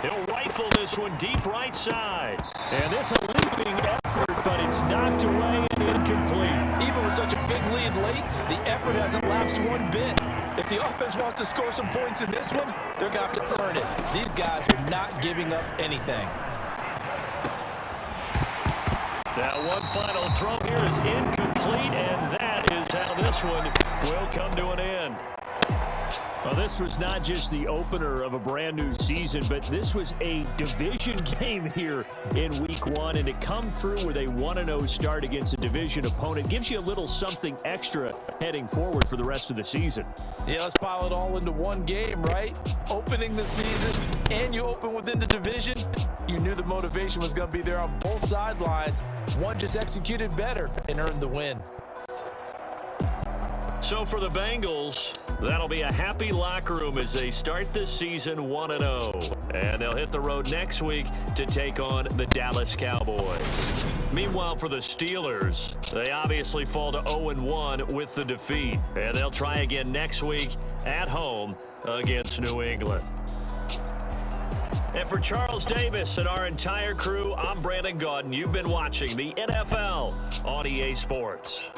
He'll rifle this one deep right side. And this a leaping effort, but it's knocked away and incomplete. Even with such a big lead late, the effort hasn't lapsed one bit. If the offense wants to score some points in this one, they're going to have to earn it. These guys are not giving up anything. That one final throw here is incomplete, and that is how this one will come to an end. Well, this was not just the opener of a brand new season, but this was a division game here in week 1, and to come through with a 1-0 start against a division opponent gives you a little something extra heading forward for the rest of the season. Yeah, let's pile it all into one game, right? Opening the season, and you open within the division. You knew the motivation was going to be there on both sidelines. One just executed better and earned the win. So for the Bengals, that'll be a happy locker room as they start this season 1-0. And they'll hit the road next week to take on the Dallas Cowboys. Meanwhile, for the Steelers, they obviously fall to 0-1 with the defeat. And they'll try again next week at home against New England. And for Charles Davis and our entire crew, I'm Brandon Gaudin. You've been watching the NFL on EA Sports.